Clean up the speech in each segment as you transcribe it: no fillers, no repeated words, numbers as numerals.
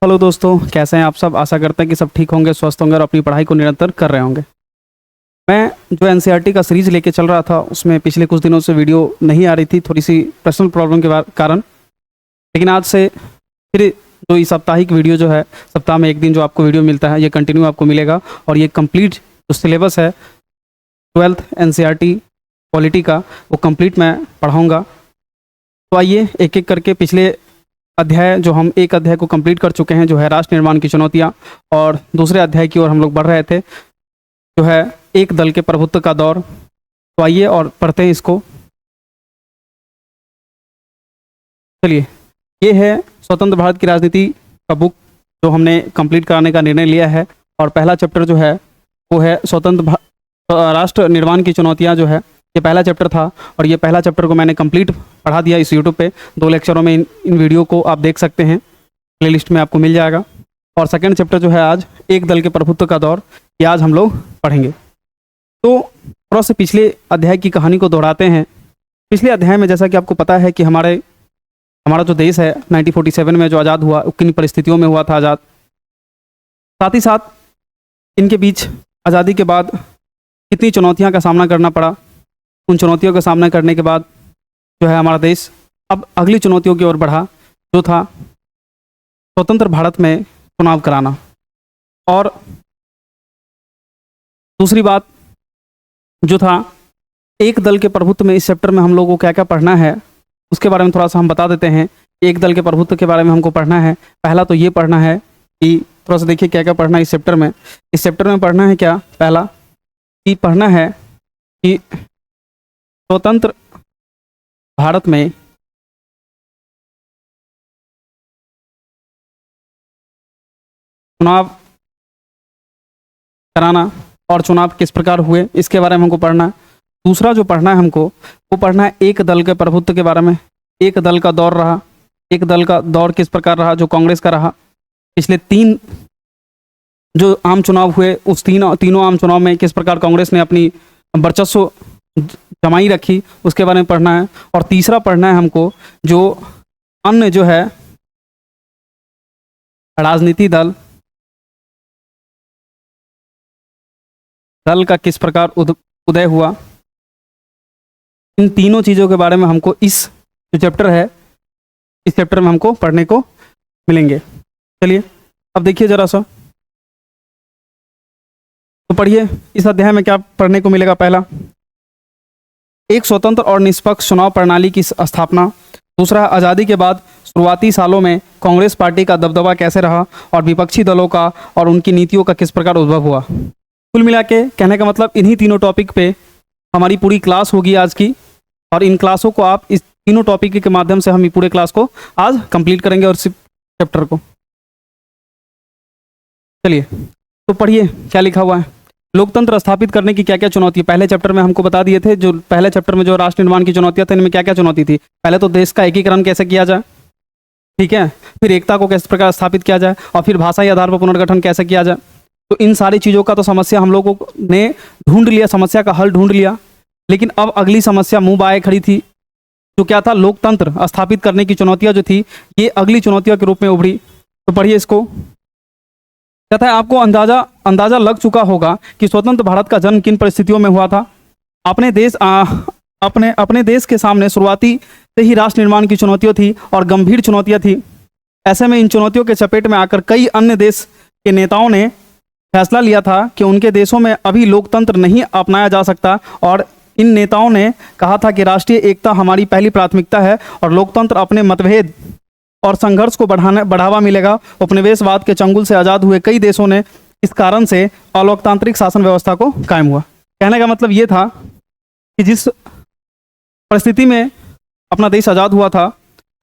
Hello दोस्तों, कैसे हैं आप सब। आशा करते हैं कि सब ठीक होंगे, स्वस्थ होंगे और अपनी पढ़ाई को निरंतर कर रहे होंगे। मैं जो एनसीईआरटी का सीरीज लेके चल रहा था उसमें पिछले कुछ दिनों से वीडियो नहीं आ रही थी, थोड़ी सी पर्सनल प्रॉब्लम के कारण। लेकिन आज से फिर जो ये साप्ताहिक वीडियो जो है, सप्ताह में एक दिन जो आपको वीडियो मिलता है, ये कंटिन्यू आपको मिलेगा। और ये कंप्लीट जो सिलेबस है 12th एनसीईआरटी पॉलिटी का, वो कंप्लीट मैं पढ़ाऊँगा। तो आइए एक एक करके पिछले अध्याय, जो हम एक अध्याय को कंप्लीट कर चुके हैं, जो है राष्ट्र निर्माण की चुनौतियां, और दूसरे अध्याय की ओर हम लोग बढ़ रहे थे, जो है एक दल के प्रभुत्व का दौर। तो आइए और पढ़ते हैं इसको। चलिए, ये है स्वतंत्र भारत की राजनीति का बुक, जो हमने कंप्लीट कराने का निर्णय लिया है। और पहला चैप्टर जो है वो है राष्ट्र निर्माण की चुनौतियां, जो है ये पहला चैप्टर था। और ये पहला चैप्टर को मैंने कंप्लीट पढ़ा दिया इस यूट्यूब पे 2 लेक्चरों में। इन वीडियो को आप देख सकते हैं, प्लेलिस्ट में आपको मिल जाएगा। और सेकंड चैप्टर जो है आज एक दल के प्रभुत्व का दौर, ये आज हम लोग पढ़ेंगे। तो थोड़ा से पिछले अध्याय की कहानी को दोहराते हैं। पिछले अध्याय में जैसा कि आपको पता है कि हमारा जो देश है 1947 में जो आज़ाद हुआ, किन परिस्थितियों में हुआ था आज़ाद। साथ ही साथ इनके बीच आज़ादी के बाद कितनी चुनौतियाँ का सामना करना पड़ा। उन चुनौतियों का सामना करने के बाद जो है हमारा देश अब अगली चुनौतियों की ओर बढ़ा, जो था स्वतंत्र भारत में चुनाव कराना। और दूसरी बात जो था, एक दल के प्रभुत्व में इस चैप्टर में हम लोगों को क्या क्या पढ़ना है, उसके बारे में थोड़ा सा हम बता देते हैं। एक दल के प्रभुत्व के बारे में हमको पढ़ना है। पहला तो ये पढ़ना है कि थोड़ा सा देखिए क्या क्या पढ़ना है इस चैप्टर में। इस चैप्टर में पढ़ना है क्या, पहला कि पढ़ना है कि स्वतंत्र भारत में चुनाव कराना और चुनाव किस प्रकार हुए, इसके बारे में हमको पढ़ना है। दूसरा जो पढ़ना है हमको, वो पढ़ना है एक दल के प्रभुत्व के बारे में। एक दल का दौर रहा, एक दल का दौर किस प्रकार रहा, जो कांग्रेस का रहा। पिछले 3 जो आम चुनाव हुए, उस तीनों आम चुनाव में किस प्रकार कांग्रेस ने अपनी वर्चस्व जमाई रखी, उसके बारे में पढ़ना है। और तीसरा पढ़ना है हमको, जो अन्य जो है राजनीति दल का किस प्रकार उदय हुआ। इन तीनों चीज़ों के बारे में हमको इस जो चैप्टर है, इस चैप्टर में हमको पढ़ने को मिलेंगे। चलिए अब देखिए जरा सा, तो पढ़िए इस अध्याय में क्या पढ़ने को मिलेगा। पहला, एक स्वतंत्र और निष्पक्ष चुनाव प्रणाली की स्थापना। दूसरा, आज़ादी के बाद शुरुआती सालों में कांग्रेस पार्टी का दबदबा कैसे रहा और विपक्षी दलों का और उनकी नीतियों का किस प्रकार उद्भव हुआ। कुल मिला के कहने का मतलब, इन्हीं तीनों टॉपिक पे हमारी पूरी क्लास होगी आज की। और इन क्लासों को आप इस तीनों टॉपिक के माध्यम से हम पूरे क्लास को आज कंप्लीट करेंगे और इस चैप्टर को। चलिए तो पढ़िए क्या लिखा हुआ है। लोकतंत्र स्थापित करने की क्या क्या चुनौती। पहले चैप्टर में हमको बता दिए थे, जो पहले चैप्टर में जो राष्ट्र निर्माण की चुनौतियां थी, इनमें क्या क्या चुनौती थी। पहले तो देश का एकीकरण कैसे किया जाए, ठीक है, फिर एकता को किस प्रकार स्थापित किया जाए, और फिर भाषाई आधार पर पुनर्गठन कैसे किया जाए। तो इन सारी चीज़ों का तो समस्या हम लोगों ने ढूंढ लिया, समस्या का हल ढूंढ लिया। लेकिन अब अगली समस्या मुंह बाए खड़ी थी, जो क्या था, लोकतंत्र स्थापित करने की चुनौतियां जो थी, ये अगली चुनौतियों के रूप में उभरी। तो पढ़िए इसको। कहता है, आपको अंदाजा लग चुका होगा कि स्वतंत्र भारत का जन्म किन परिस्थितियों में हुआ था। अपने देश के सामने शुरुआती से ही राष्ट्र निर्माण की चुनौतियां थी और गंभीर चुनौतियां थी। ऐसे में इन चुनौतियों के चपेट में आकर कई अन्य देश के नेताओं ने फैसला लिया था कि उनके देशों में अभी लोकतंत्र नहीं अपनाया जा सकता। और इन नेताओं ने कहा था कि राष्ट्रीय एकता हमारी पहली प्राथमिकता है और लोकतंत्र अपने मतभेद और संघर्ष को बढ़ावा मिलेगा। उपनिवेशवाद के चंगुल से आज़ाद हुए कई देशों ने इस कारण से अलोकतांत्रिक शासन व्यवस्था को कायम हुआ। कहने का मतलब ये था कि जिस परिस्थिति में अपना देश आज़ाद हुआ था,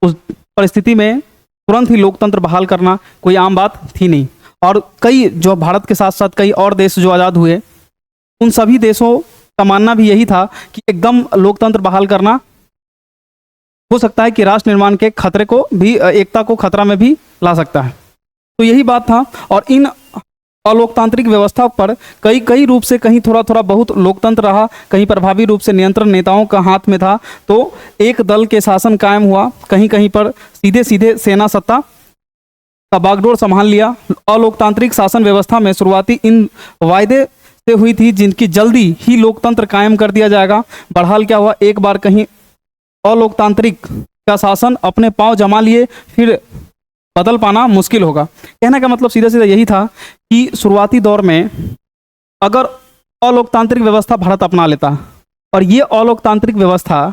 उस परिस्थिति में तुरंत ही लोकतंत्र बहाल करना कोई आम बात थी नहीं। और कई, जो भारत के साथ साथ कई और देश जो आज़ाद हुए, उन सभी देशों का मानना भी यही था कि एकदम लोकतंत्र बहाल करना हो सकता है कि राष्ट्र निर्माण के खतरे को भी, एकता को खतरा में भी ला सकता है। तो यही बात था। और इन अलोकतांत्रिक व्यवस्था पर कई रूप से, कहीं थोड़ा थोड़ा बहुत लोकतंत्र रहा, कहीं प्रभावी रूप से नियंत्रण नेताओं का हाथ में था। तो एक दल के शासन कायम हुआ, कहीं कहीं पर सीधे सीधे सेना सत्ता का बागडोर संभाल लिया। अलोकतांत्रिक शासन व्यवस्था में शुरुआती इन वायदे से हुई थी जिनकी जल्दी ही लोकतंत्र कायम कर दिया जाएगा। बहरहाल क्या हुआ, एक बार कहीं अलोकतांत्रिक का शासन अपने पांव जमा लिए फिर बदल पाना मुश्किल होगा। कहने का मतलब सीधा सीधा यही था कि शुरुआती दौर में अगर अलोकतांत्रिक व्यवस्था भारत अपना लेता और ये अलोकतांत्रिक व्यवस्था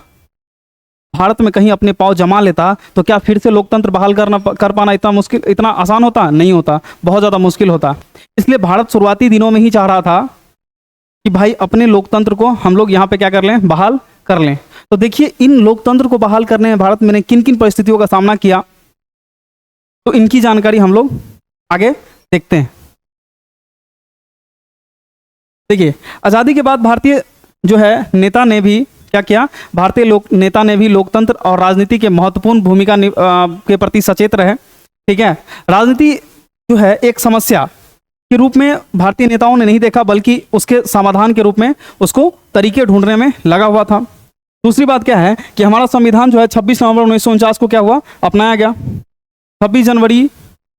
भारत में कहीं अपने पांव जमा लेता तो क्या फिर से लोकतंत्र बहाल कर पाना इतना आसान होता? नहीं होता, बहुत ज़्यादा मुश्किल होता। इसलिए भारत शुरुआती दिनों में ही चाह रहा था कि भाई अपने लोकतंत्र को हम लोग यहाँ पे क्या कर लें, बहाल कर लें। तो देखिए इन लोकतंत्र को बहाल करने में भारत में किन किन परिस्थितियों का सामना किया, तो इनकी जानकारी हम लोग आगे देखते हैं। देखिए आज़ादी के बाद भारतीय जो है नेता ने भी क्या किया, भारतीय नेता ने भी लोकतंत्र और राजनीति के महत्वपूर्ण भूमिका के प्रति सचेत रहे। ठीक है, राजनीति जो है एक समस्या के रूप में भारतीय नेताओं ने नहीं देखा बल्कि उसके समाधान के रूप में उसको तरीके ढूंढने में लगा हुआ था। दूसरी बात क्या है कि हमारा संविधान जो है 26 नवंबर 1949 को क्या हुआ, अपनाया गया। 26 जनवरी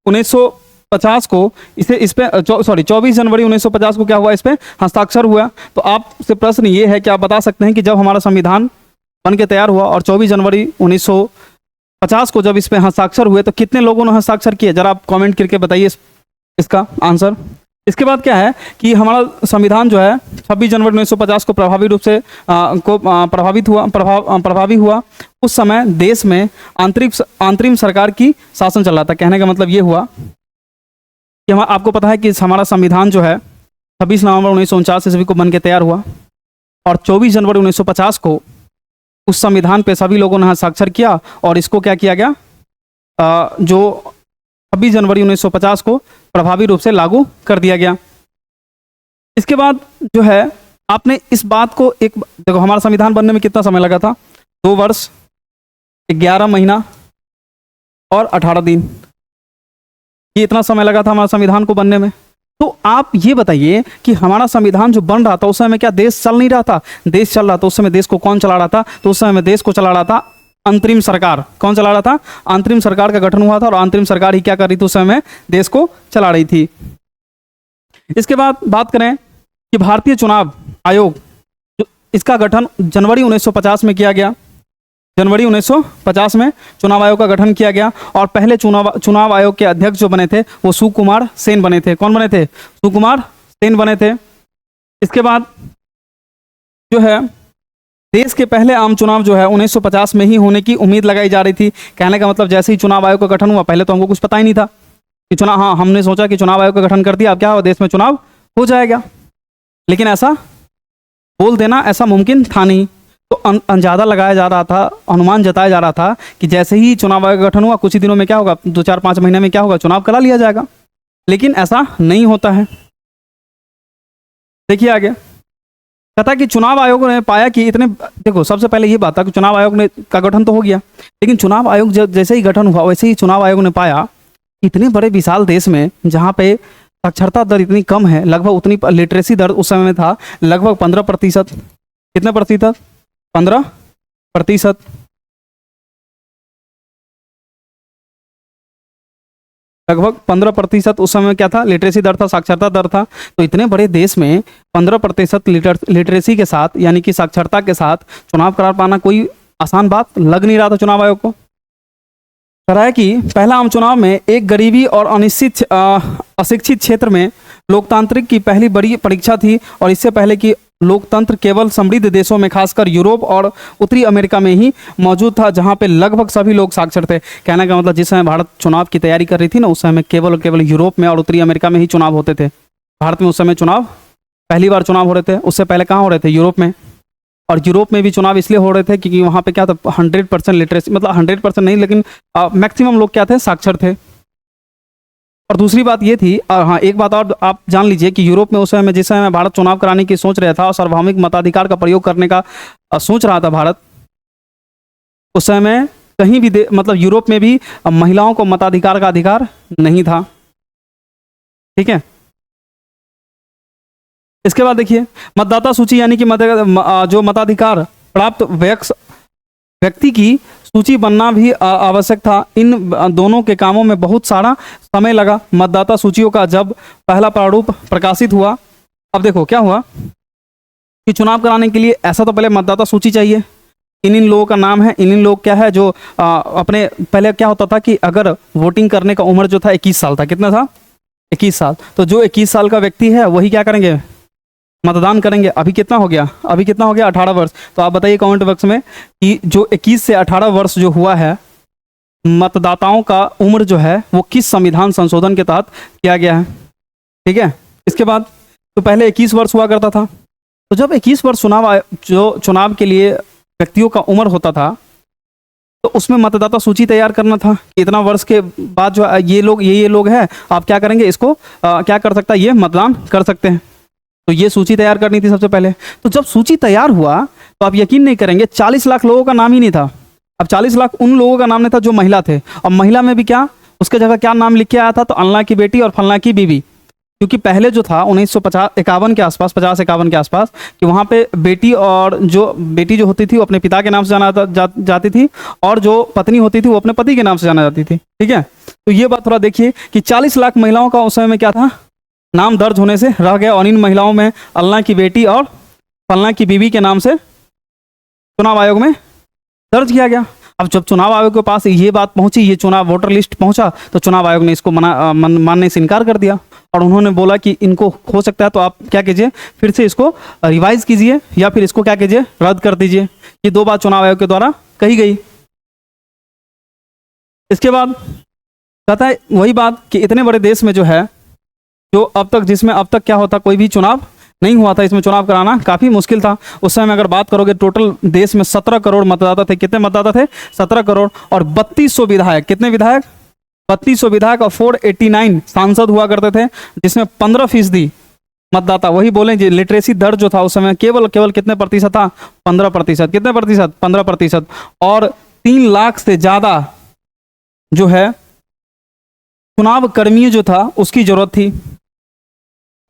1950 को इस पे 24 जनवरी 1950 को क्या हुआ, इस पे हस्ताक्षर हुआ। तो आपसे प्रश्न ये है कि आप बता सकते हैं कि जब हमारा संविधान बन के तैयार हुआ और 24 जनवरी 1950 को जब इस पे हस्ताक्षर हुए तो कितने लोगों ने हस्ताक्षर किए, जरा आप कमेंट करके बताइए इसका आंसर। इसके बाद क्या है कि हमारा संविधान जो है 26 जनवरी 1950 को प्रभावी रूप से प्रभावी हुआ। उस समय देश में अंतरिम सरकार की शासन चल रहा था। कहने का मतलब ये हुआ कि आपको पता है कि हमारा संविधान जो है 26 नवंबर 1949 ईस्वी को बन के तैयार हुआ और 24 जनवरी 1950 को उस संविधान पे सभी लोगों ने हस्ताक्षर किया और इसको क्या किया गया, जो 26 जनवरी 1950 को प्रभावी रूप से लागू कर दिया गया। इसके बाद जो है आपने इस बात को देखो हमारा संविधान बनने में कितना समय लगा था, 2 वर्ष 11 महीना और 18 दिन, ये इतना समय लगा था हमारा संविधान को बनने में। तो आप ये बताइए कि हमारा संविधान जो बन रहा था उस समय क्या देश चल नहीं रहा था? देश चल रहा था। उस समय देश को कौन चला रहा था? तो उस समय देश को चला रहा था अंतरिम सरकार। कौन चला रहा था? अंतरिम सरकार का गठन हुआ था और अंतरिम सरकार ही क्या कर रही थी, उस समय देश को चला रही थी। इसके बाद बात करें कि भारतीय चुनाव आयोग, इसका गठन जनवरी 1950 में किया गया। जनवरी 1950 में चुनाव आयोग का गठन किया गया और पहले चुनाव आयोग के अध्यक्ष जो बने थे वो सुकुमार सेन बने थे। कौन बने थे? सुकुमार सेन बने थे। इसके बाद जो है देश के पहले आम चुनाव जो है 1950 में ही होने की उम्मीद लगाई जा रही थी। कहने का मतलब जैसे ही चुनाव आयोग का गठन हुआ, पहले तो हमको कुछ पता ही नहीं था कि हमने सोचा कि चुनाव आयोग का गठन कर दिया, अब क्या हुआ, देश में चुनाव हो जाएगा। लेकिन ऐसा बोल देना ऐसा मुमकिन था नहीं। तो अंदाजा लगाया जा रहा था, अनुमान जताया जा रहा था कि जैसे ही चुनाव आयोग का गठन हुआ कुछ ही दिनों में क्या होगा, 2-4-5 महीने में क्या होगा, चुनाव करा लिया जाएगा। लेकिन ऐसा नहीं होता है। देखिए आगे कहता है कि चुनाव आयोग ने पाया कि देखो सबसे पहले ये बात था कि चुनाव आयोग का गठन तो हो गया, लेकिन चुनाव आयोग जैसे ही गठन हुआ वैसे ही चुनाव आयोग ने पाया इतने बड़े विशाल देश में जहाँ पे साक्षरता दर इतनी कम है, लगभग उतनी लिटरेसी दर उस समय में था लगभग 15%। कितने प्रतिशत? 15%। लगभग 15% उस समय क्या था, लिटरेसी दर था, साक्षरता दर था। तो इतने बड़े देश में 15% लिटरेसी के साथ यानी कि साक्षरता के साथ चुनाव करा पाना कोई आसान बात लग नहीं रहा था चुनाव आयोग को। कराया कि पहला आम चुनाव में एक गरीबी और अशिक्षित क्षेत्र में लोकतांत्रिक की पहली बड़ी परीक्षा थी और इससे पहले कि लोकतंत्र केवल समृद्ध देशों में खासकर यूरोप और उत्तरी अमेरिका में ही मौजूद था जहां पे लगभग सभी लोग साक्षर थे। कहने का मतलब जिस समय भारत चुनाव की तैयारी कर रही थी ना उस समय केवल यूरोप में और उत्तरी अमेरिका में ही चुनाव होते थे। भारत में उस समय चुनाव पहली बार चुनाव हो रहे थे। उससे पहले कहाँ हो रहे थे? यूरोप में। और यूरोप में भी चुनाव इसलिए हो रहे थे क्योंकि वहाँ पे क्या था, 100% लिटरेसी, मतलब 100% नहीं लेकिन मैक्सिमम लोग क्या थे, साक्षर थे। और दूसरी बात ये थी, हाँ एक बात और आप जान लीजिए कि यूरोप में उस समय जिस समय भारत चुनाव कराने की सोच रहा था और सार्वभौमिक मताधिकार का प्रयोग करने का सोच रहा था भारत, उस समय कहीं भी मतलब यूरोप में भी महिलाओं को मताधिकार का अधिकार नहीं था। ठीक है। इसके बाद देखिए मतदाता सूची यानी कि जो मताधिकार प्राप्त व्यक्ति की सूची बनना भी आवश्यक था। इन दोनों के कामों में बहुत सारा समय लगा। मतदाता सूचियों का जब पहला प्रारूप प्रकाशित हुआ, अब देखो क्या हुआ कि चुनाव कराने के लिए ऐसा तो पहले मतदाता सूची चाहिए, इन लोगों का नाम है, इन लोग क्या है जो अपने पहले क्या होता था कि अगर वोटिंग करने का उम्र जो था 21 साल था, कितना था 21 साल, तो जो 21 साल का व्यक्ति है वही क्या करेंगे, मतदान करेंगे। अभी कितना हो गया, अभी कितना हो गया 18 वर्ष। तो आप बताइए कमेंट बॉक्स में कि जो 21 से 18 वर्ष जो हुआ है, मतदाताओं का उम्र जो है वो किस संविधान संशोधन के तहत किया गया है। ठीक है, इसके बाद तो पहले 21 वर्ष हुआ करता था, तो जब 21 वर्ष जो चुनाव के लिए व्यक्तियों का उम्र होता था तो उसमें मतदाता सूची तैयार करना था कि इतना वर्ष के बाद जो ये लोग हैं, आप क्या करेंगे, इसको क्या कर सकता है, ये मतदान कर सकते हैं। तो ये सूची तैयार करनी थी सबसे पहले। तो जब सूची तैयार हुआ तो आप यकीन नहीं करेंगे 40 लाख लोगों का नाम ही नहीं था। अब 40 लाख उन लोगों का नाम नहीं था जो महिला थे, और महिला में भी क्या उसके जगह क्या नाम लिख के आया था, तो अल्लाह की बेटी और फलना की बीवी। क्योंकि पहले जो था 1951 के आसपास, 50-51 के आसपास, कि वहाँ पे बेटी जो होती थी वो अपने पिता के नाम से जाती थी, और जो पत्नी होती थी वो अपने पति के नाम से जाना जाती थी। ठीक है, तो ये बात थोड़ा देखिए कि 40 लाख महिलाओं का उस समय में क्या था, नाम दर्ज होने से रह गया, और इन महिलाओं में अल्लाह की बेटी और फलना की बीवी के नाम से चुनाव आयोग में दर्ज किया गया। अब जब चुनाव आयोग के पास ये बात पहुंची, ये चुनाव वोटर लिस्ट पहुंचा, तो चुनाव आयोग ने इसको मानने से इनकार कर दिया, और उन्होंने बोला कि इनको हो सकता है तो आप क्या कीजिए, फिर से इसको रिवाइज कीजिए, या फिर इसको क्या कीजिए, रद्द कर दीजिए। ये 2 बात चुनाव आयोग के द्वारा कही गई। इसके बाद कहता है वही बात कि इतने बड़े देश में जो है, जिसमें अब तक क्या होता, कोई भी चुनाव नहीं हुआ था, इसमें चुनाव कराना काफी मुश्किल था। उस समय अगर बात करोगे, टोटल देश में 17 करोड़ मतदाता थे। कितने मतदाता थे, 17 करोड़, और 3200 विधायक। कितने विधायक, 3200 विधायक, और 489 सांसद हुआ करते थे, जिसमें 15% मतदाता, वही बोले जी लिटरेसी दर जो था उस समय केवल कितने प्रतिशत था, 15%। कितने प्रतिशत, 15%। और 3 लाख से ज्यादा जो है चुनाव कर्मी जो था उसकी जरूरत थी।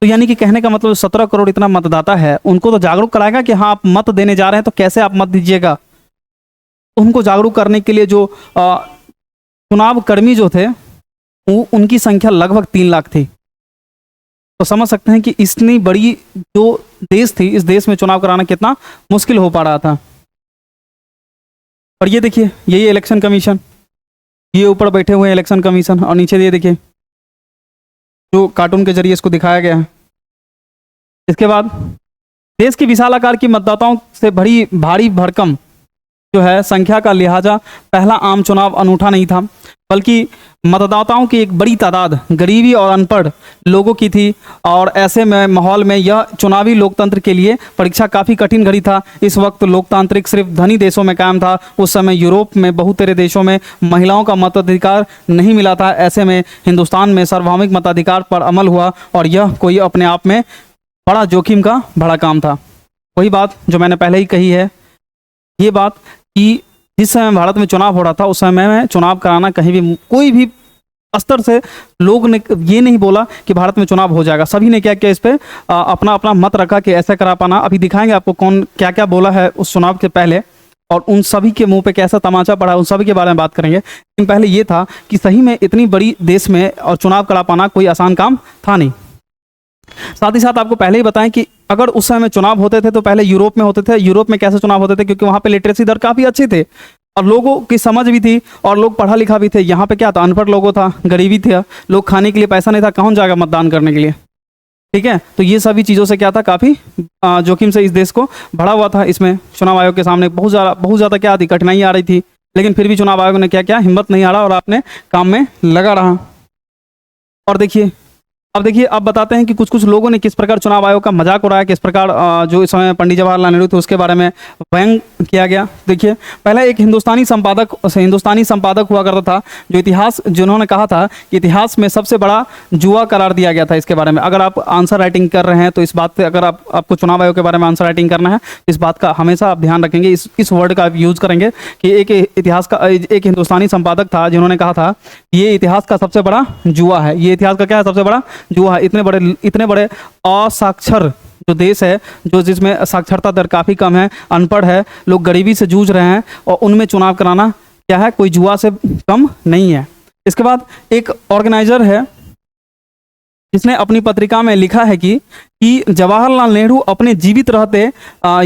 तो यानी कि कहने का मतलब 17 करोड़ इतना मतदाता है, उनको तो जागरूक कराएगा कि हाँ आप मत देने जा रहे हैं तो कैसे आप मत दीजिएगा। उनको जागरूक करने के लिए जो चुनाव कर्मी जो थे उनकी संख्या लगभग 3 लाख थी। तो समझ सकते हैं कि इतनी बड़ी जो देश थी, इस देश में चुनाव कराना कितना मुश्किल हो पा रहा था। और ये देखिए, यही इलेक्शन कमीशन, ये ऊपर बैठे हुए हैं इलेक्शन कमीशन, और नीचे ये देखिए जो कार्टून के जरिए इसको दिखाया गया है। इसके बाद देश की विशाल आकार की मतदाताओं से भारी भरकम जो है संख्या का लिहाजा पहला आम चुनाव अनूठा नहीं था, बल्कि मतदाताओं की एक बड़ी तादाद गरीबी और अनपढ़ लोगों की थी। और ऐसे में माहौल में यह चुनावी लोकतंत्र के लिए परीक्षा काफ़ी कठिन घड़ी था। इस वक्त लोकतांत्रिक सिर्फ धनी देशों में कायम था। उस समय यूरोप में बहुत सारे देशों में महिलाओं का मताधिकार नहीं मिला था। ऐसे में हिंदुस्तान में सार्वभौमिक मताधिकार पर अमल हुआ, और यह कोई अपने आप में बड़ा जोखिम का बड़ा काम था। वही बात जो मैंने पहले ही कही है, ये बात कि जिस समय भारत में चुनाव हो रहा था उस समय में चुनाव कराना कहीं भी कोई भी स्तर से लोग ने ये नहीं बोला कि भारत में चुनाव हो जाएगा। सभी ने क्या किया, इस पे अपना अपना मत रखा कि ऐसा करा पाना। अभी दिखाएंगे आपको कौन क्या क्या बोला है उस चुनाव के पहले, और उन सभी के मुंह पे कैसा तमाचा पड़ा, उन सभी के बारे में बात करेंगे। लेकिन पहले ये था कि सही में इतनी बड़ी देश में और चुनाव करा पाना कोई आसान काम था नहीं। साथ ही साथ आपको पहले ही बताएं कि अगर उस समय चुनाव होते थे तो पहले यूरोप में होते थे। यूरोप में कैसे चुनाव होते थे, क्योंकि वहाँ पे लिटरेसी दर काफ़ी अच्छे थे और लोगों की समझ भी थी और लोग पढ़ा लिखा भी थे। यहाँ पे क्या था, अनपढ़ लोगों था, गरीबी थी, लोग खाने के लिए पैसा नहीं था, कौन जाएगा मतदान करने के लिए। ठीक है, तो ये सभी चीज़ों से क्या था, काफ़ी जोखिम से इस देश को भरा हुआ था। इसमें चुनाव आयोग के सामने बहुत ज़्यादा क्या थी, कठिनाई आ रही थी, लेकिन फिर भी चुनाव आयोग ने क्या किया, हिम्मत नहीं हारा और अपने काम में लगा रहा। और देखिए अब बताते हैं कि कुछ कुछ लोगों ने किस प्रकार चुनाव आयोग का मजाक उड़ाया, किस प्रकार जो इस समय पंडित जवाहरलाल नेहरू थे उसके बारे में व्यंग किया गया। देखिए, पहले एक हिंदुस्तानी संपादक हुआ करता था जिन्होंने कहा था कि इतिहास में सबसे बड़ा जुआ करार दिया गया था इसके बारे में। अगर आप आंसर राइटिंग कर रहे हैं तो इस बात पे, अगर आपको चुनाव आयोग के बारे में आंसर राइटिंग करना है, इस बात का हमेशा आप ध्यान रखेंगे, इस वर्ड का आप यूज करेंगे कि एक हिंदुस्तानी संपादक था जिन्होंने कहा था ये इतिहास का सबसे बड़ा जुआ है। ये इतिहास का क्या है, सबसे बड़ा जुआ है। इतने बड़े असाक्षर जो देश है, जो जिसमें साक्षरता दर काफ़ी कम है, अनपढ़ है, लोग गरीबी से जूझ रहे हैं, और उनमें चुनाव कराना क्या है, कोई जुआ से कम नहीं है। इसके बाद एक ऑर्गेनाइजर है जिसने अपनी पत्रिका में लिखा है कि जवाहरलाल नेहरू अपने जीवित रहते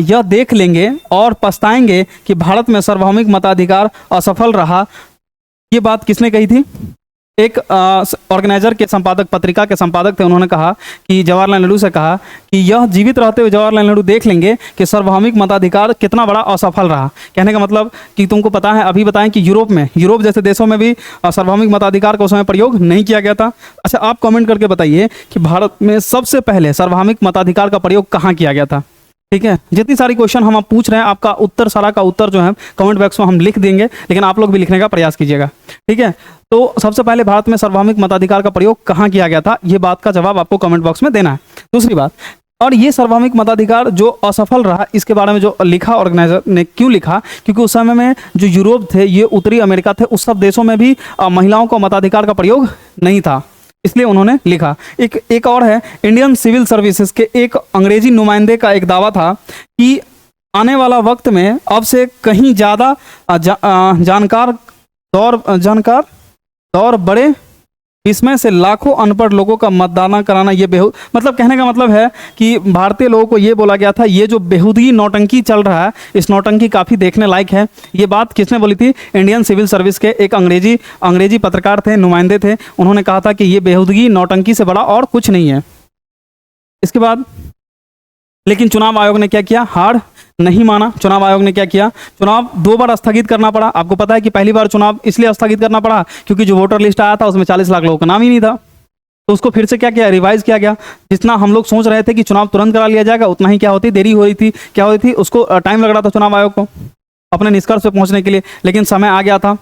यह देख लेंगे और पछताएंगे कि भारत में सार्वभौमिक मताधिकार असफल रहा। ये बात किसने कही थी? एक ऑर्गेनाइजर के संपादक, पत्रिका के संपादक थे, उन्होंने कहा कि जवाहरलाल नेहरू से कहा कि यह जीवित रहते हुए जवाहरलाल नेहरू देख लेंगे कि सार्वभौमिक मताधिकार कितना बड़ा असफल रहा। कहने का मतलब कि तुमको पता है, अभी बताएं कि यूरोप जैसे देशों में भी सार्वभौमिक मताधिकार का उस समय प्रयोग नहीं किया गया था। अच्छा, आप कमेंट करके बताइए कि भारत में सबसे पहले सार्वभौमिक मताधिकार का प्रयोग कहाँ किया गया था। ठीक है, जितनी सारी क्वेश्चन हम आप पूछ रहे हैं, आपका उत्तर, सारा का उत्तर जो है कमेंट बॉक्स में हम लिख देंगे, लेकिन आप लोग भी लिखने का प्रयास कीजिएगा। ठीक है, तो सबसे पहले भारत में सार्वभौमिक मताधिकार का प्रयोग कहाँ किया गया था, ये बात का जवाब आपको कमेंट बॉक्स में देना है। दूसरी बात, और ये सार्वभौमिक मताधिकार जो असफल रहा, इसके बारे में जो लिखा ऑर्गेनाइजर ने, क्यों लिखा? क्योंकि उस समय में जो यूरोप थे, ये उत्तरी अमेरिका थे, उस सब देशों में भी महिलाओं को मताधिकार का प्रयोग नहीं था, इसलिए उन्होंने लिखा। एक और है, इंडियन सिविल सर्विसेज के एक अंग्रेजी नुमाइंदे का एक दावा था कि आने वाला वक्त में अब से कहीं ज़्यादा जानकार दौर बड़े इसमें से लाखों अनपढ़ लोगों का मतदान कराना, ये बेहूद, मतलब कहने का मतलब है कि भारतीय लोगों को ये बोला गया था, ये जो बेहूदी नौटंकी चल रहा है, इस नौटंकी काफ़ी देखने लायक है। ये बात किसने बोली थी? इंडियन सिविल सर्विस के एक अंग्रेजी पत्रकार थे, नुमाइंदे थे, उन्होंने कहा था कि ये बेहूदगी नौटंकी से बड़ा और कुछ नहीं है। इसके बाद लेकिन चुनाव आयोग ने क्या किया? हार नहीं माना। चुनाव आयोग ने क्या किया? चुनाव 2 बार स्थगित करना पड़ा। आपको पता है कि पहली बार चुनाव इसलिए स्थगित करना पड़ा क्योंकि जो वोटर लिस्ट आया था उसमें 40 लाख लोगों का नाम ही नहीं था, तो उसको फिर से क्या किया? रिवाइज किया गया। जितना हम लोग सोच रहे थे कि चुनाव तुरंत करा लिया जाएगा, उतना ही क्या होती देरी हो रही थी, क्या हो रही थी, उसको टाइम लग रहा था चुनाव आयोग को अपने निष्कर्ष पे पहुंचने के लिए, लेकिन समय आ गया था।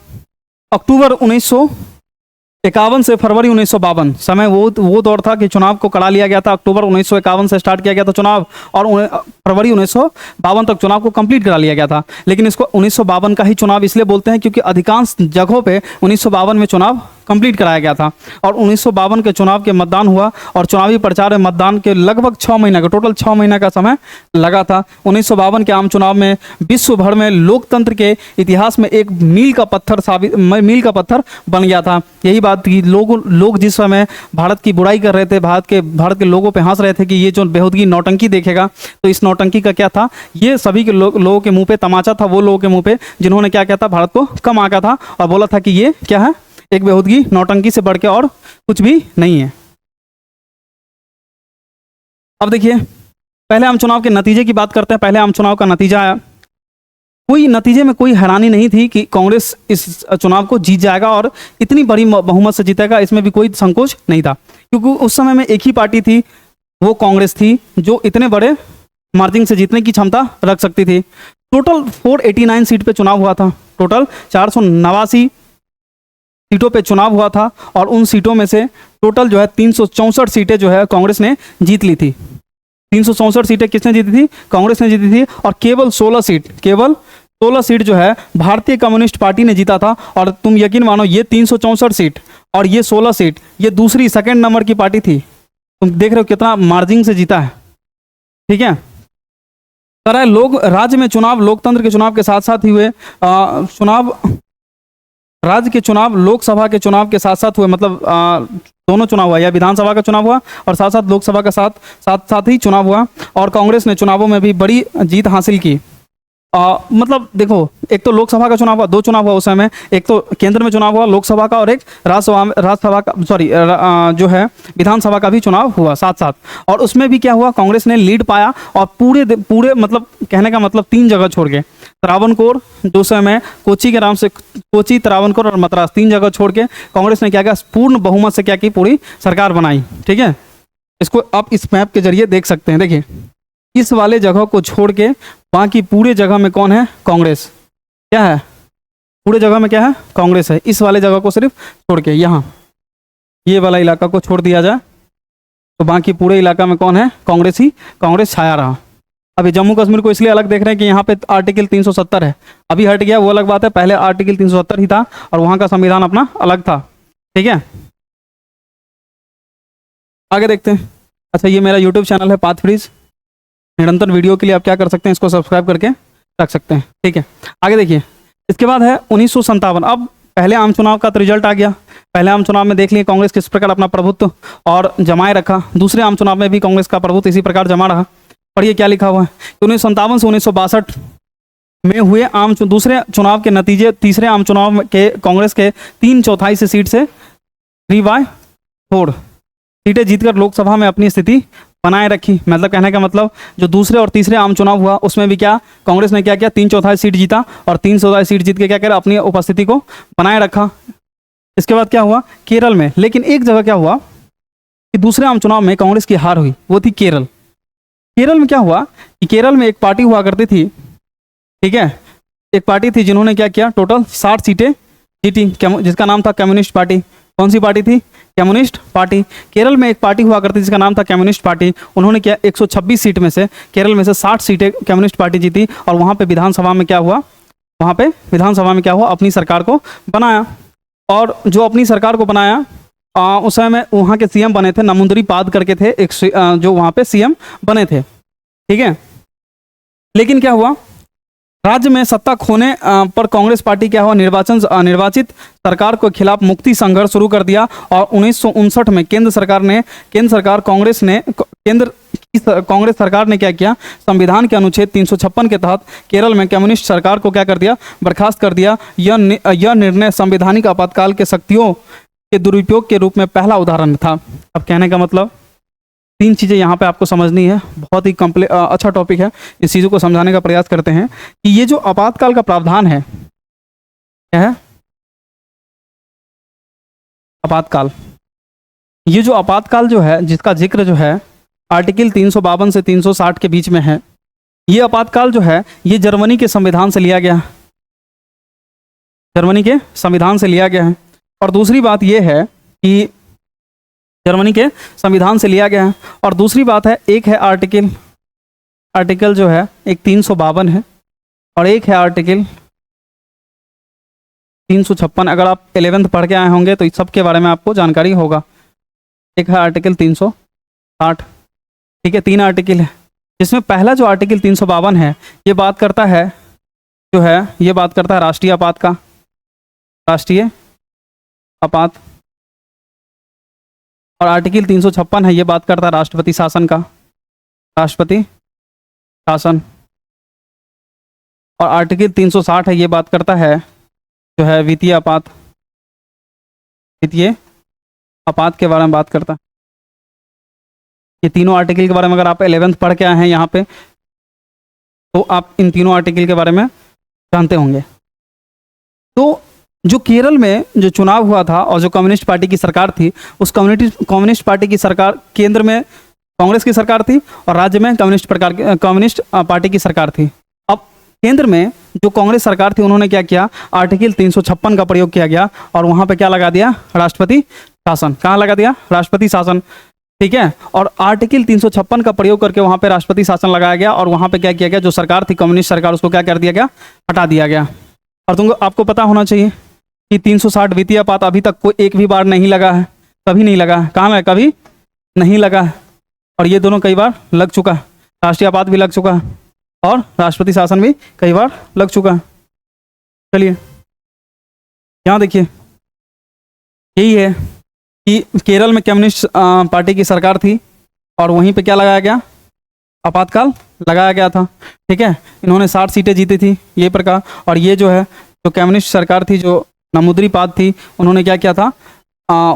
अक्टूबर 1951 से फरवरी 1952 समय वो दौर था कि चुनाव को करा लिया गया था। अक्टूबर 1951 से स्टार्ट किया गया था चुनाव और फरवरी 1952 तक चुनाव को कंप्लीट करा लिया गया था। लेकिन इसको 1952 का ही चुनाव इसलिए बोलते हैं क्योंकि अधिकांश जगहों पे 1952 में चुनाव कंप्लीट कराया गया था और 1952 के चुनाव के मतदान हुआ और चुनावी प्रचार में मतदान के लगभग 6 महीने का, टोटल 6 महीने का समय लगा था। 1952 के आम चुनाव में विश्व भर में लोकतंत्र के इतिहास में एक मील का पत्थर बन गया था। यही बात कि लोग जिस समय भारत की बुराई कर रहे थे, भारत के लोगों पे हंस रहे थे कि ये जो बेहूदगी नौटंकी देखेगा, तो इस नौटंकी का क्या था? ये सभी के लोगों के मुंह पे तमाचा था, वो लोगों के मुंह पे जिन्होंने क्या किया था? भारत को कम आंका था और बोला था कि ये क्या है? एक बेहूदगी नौटंकी से बढ़ के और कुछ भी नहीं है। अब देखिए, पहले हम चुनाव के नतीजे की बात करते हैं। पहले आम चुनाव का नतीजा आया, नतीजे में कोई हैरानी नहीं थी कि कांग्रेस इस चुनाव को जीत जाएगा और इतनी बड़ी बहुमत से जीतेगा, इसमें भी कोई संकोच नहीं था क्योंकि उस समय में एक ही पार्टी थी, वो कांग्रेस थी, जो इतने बड़े मार्जिन से जीतने की क्षमता रख सकती थी। टोटल 489 सीट पे चुनाव हुआ था, टोटल 489 सीटों पे चुनाव हुआ था और उन सीटों में से टोटल जो है 364 सीटें जो है कांग्रेस ने जीत ली थी। 364 सीटें किसने जीती थी? कांग्रेस ने जीती थी और केवल 16 सीट जो है भारतीय कम्युनिस्ट पार्टी ने जीता था। और तुम यकीन मानो, ये 364 सीट और ये 16 सीट, ये दूसरी सेकंड नंबर की पार्टी थी। तुम देख रहे हो कितना मार्जिन से जीता है। ठीक है, राज्य में चुनाव लोकतंत्र के चुनाव के साथ साथ ही हुए। राज्य के चुनाव लोकसभा के चुनाव के साथ साथ हुए, मतलब दोनों चुनाव हुआ, या विधानसभा का चुनाव हुआ और साथ साथ लोकसभा का साथ ही चुनाव हुआ और कांग्रेस ने चुनावों में भी बड़ी जीत हासिल की। मतलब देखो, एक तो लोकसभा का चुनाव हुआ, 2 चुनाव हुआ उस समय, एक तो केंद्र में चुनाव हुआ लोकसभा का और एक राज्यसभा का, जो है विधानसभा का भी चुनाव हुआ साथ साथ। और उसमें भी क्या हुआ? कांग्रेस ने लीड पाया और पूरे मतलब कहने का मतलब 3 जगह छोड़ के, त्रावणकोर जो समय कोची के नाम से, कोची, त्रावणकोर और मद्रास, 3 जगह छोड़ के कांग्रेस ने क्या किया? पूर्ण बहुमत से क्या की? पूरी सरकार बनाई। ठीक है, इसको आप इस मैप के जरिए देख सकते हैं। देखिए, इस वाले जगह को छोड़ के बाकी पूरे जगह में कौन है? कांग्रेस। क्या है? पूरे जगह में क्या है? कांग्रेस है। इस वाले जगह को सिर्फ छोड़ के, यहाँ ये वाला इलाका को छोड़ दिया जाए तो बाकी पूरे इलाका में कौन है? कांग्रेस छाया रहा। अभी जम्मू कश्मीर को इसलिए अलग देख रहे हैं कि यहाँ पे आर्टिकल 370 है, अभी हट गया, वो अलग बात है। पहले आर्टिकल 370 ही था और वहाँ का संविधान अपना अलग था। ठीक है, आगे देखते हैं। अच्छा, ये मेरा यूट्यूब चैनल है पाथ फ्रीज। निरंतर वीडियो के लिए आप क्या कर सकते हैं? इसको सब्सक्राइब करके रख सकते हैं। ठीक है, आगे देखिए, इसके बाद है 1957। अब पहले आम चुनाव का तो रिजल्ट आ गया। पहले आम चुनाव में देख लिए कांग्रेस किस प्रकार अपना प्रभुत्व और जमाए रखा। दूसरे आम चुनाव में भी कांग्रेस का प्रभुत्व इसी प्रकार जमा रहा। पढ़िए क्या लिखा हुआ है। 1957 से 1962 में हुए दूसरे चुनाव के नतीजे, तीसरे आम चुनाव के कांग्रेस के 3/4 से सीट से 3/4 सीटें जीतकर लोकसभा में अपनी स्थिति बनाए रखी। मतलब कहने का मतलब जो दूसरे और तीसरे आम चुनाव हुआ उसमें भी क्या कांग्रेस ने क्या किया, 3/4 सीट जीता और 3/4 सीट जीत के क्या करा, अपनी उपस्थिति को बनाए रखा। इसके बाद क्या हुआ केरल में, लेकिन एक जगह क्या हुआ कि दूसरे आम चुनाव में कांग्रेस की हार हुई, वो थी केरल। केरल में क्या हुआ कि केरल में एक पार्टी हुआ करती थी, ठीक है, एक पार्टी थी जिन्होंने क्या किया, टोटल 60 सीटें जीती, जिसका नाम था कम्युनिस्ट पार्टी। कौन सी पार्टी थी? Communist party. केरल में एक पार्टी हुआ करती जिसका नाम था कम्युनिस्ट पार्टी। उन्होंने क्या 126 सीट में से केरल में से 60 सीटें कम्युनिस्ट पार्टी जीती और वहाँ पे विधानसभा में क्या हुआ, वहाँ पे विधानसभा में क्या हुआ, अपनी सरकार को बनाया। और जो अपनी सरकार को बनाया उस समय वहाँ के सीएम बने थे नमूंदरी पाद करके थे एक जो वहाँ पे सीएम बने थे, ठीक है। लेकिन क्या हुआ, राज्य में सत्ता खोने पर कांग्रेस पार्टी क्या हुआ, निर्वाचित सरकार के खिलाफ मुक्ति संघर्ष शुरू कर दिया और 1959 में केंद्र सरकार ने क्या किया, संविधान के अनुच्छेद 356 के तहत केरल में कम्युनिस्ट सरकार को क्या कर दिया, बर्खास्त कर दिया। यह निर्णय संवैधानिक आपातकाल के शक्तियों के दुरुपयोग के रूप में पहला उदाहरण था। अब कहने का मतलब 3 चीज़ें यहाँ पे आपको समझनी है। बहुत ही अच्छा टॉपिक है, इस चीज़ों को समझाने का प्रयास करते हैं कि ये जो आपातकाल का प्रावधान है, क्या है आपातकाल। ये जो आपातकाल जो है, जिसका जिक्र जो है आर्टिकल 352 से 360 के बीच में है, ये आपातकाल जो है ये जर्मनी के संविधान से लिया गया, जर्मनी के संविधान से लिया गया है। और दूसरी बात ये है कि जर्मनी के संविधान से लिया गया है। और दूसरी बात है, एक है आर्टिकल जो है एक 352 है और एक है आर्टिकल 356। अगर आप 11th पढ़ के आए होंगे तो इस सब के बारे में आपको जानकारी होगा। एक है आर्टिकल 360, ठीक है, 3 आर्टिकल है, जिसमें पहला जो आर्टिकल 352 है ये बात करता है ये बात करता है राष्ट्रीय आपात का, राष्ट्रीय आपात। और आर्टिकल 356 है ये बात करता है राष्ट्रपति शासन का, राष्ट्रपति शासन। और आर्टिकल 360 है ये बात करता है जो है वित्तीय आपात, वित्तीय आपात के बारे में बात करता है। ये तीनों आर्टिकल के बारे में अगर आप 11th पढ़ के आए हैं यहाँ पे तो आप इन तीनों आर्टिकल के बारे में जानते होंगे। तो जो केरल में जो चुनाव हुआ था और जो कम्युनिस्ट पार्टी की सरकार थी, उस कम्युनिस्ट पार्टी की सरकार, केंद्र में कांग्रेस की सरकार थी और राज्य में कम्युनिस्ट पार्टी की सरकार थी। अब केंद्र में जो कांग्रेस सरकार थी उन्होंने क्या किया, आर्टिकल 356 का प्रयोग किया गया और वहाँ पे क्या लगा दिया, राष्ट्रपति शासन। कहाँ लगा दिया, राष्ट्रपति शासन, ठीक है। और आर्टिकल 356 का प्रयोग करके वहाँ पे राष्ट्रपति शासन लगाया गया और वहाँ पे क्या किया गया, जो सरकार थी कम्युनिस्ट सरकार, उसको क्या कर दिया गया, हटा दिया गया। और तुमको आपको पता होना चाहिए कि 360 वित्तीय आपात अभी तक कोई एक भी बार नहीं लगा है, कभी नहीं लगा है। कहाँ में कभी नहीं लगा है। और ये दोनों कई बार लग चुका है, राष्ट्रीय आपात भी लग चुका है और राष्ट्रपति शासन भी कई बार लग चुका है। चलिए यहाँ देखिए, यही है कि केरल में कम्युनिस्ट पार्टी की सरकार थी और वहीं पे क्या लगाया गया, आपातकाल लगाया गया था, ठीक है। इन्होंने 60 सीटें जीती थी ये प्रकार। और ये जो है जो कम्युनिस्ट सरकार थी, जो नमूंदरी पाद थी, उन्होंने क्या किया था,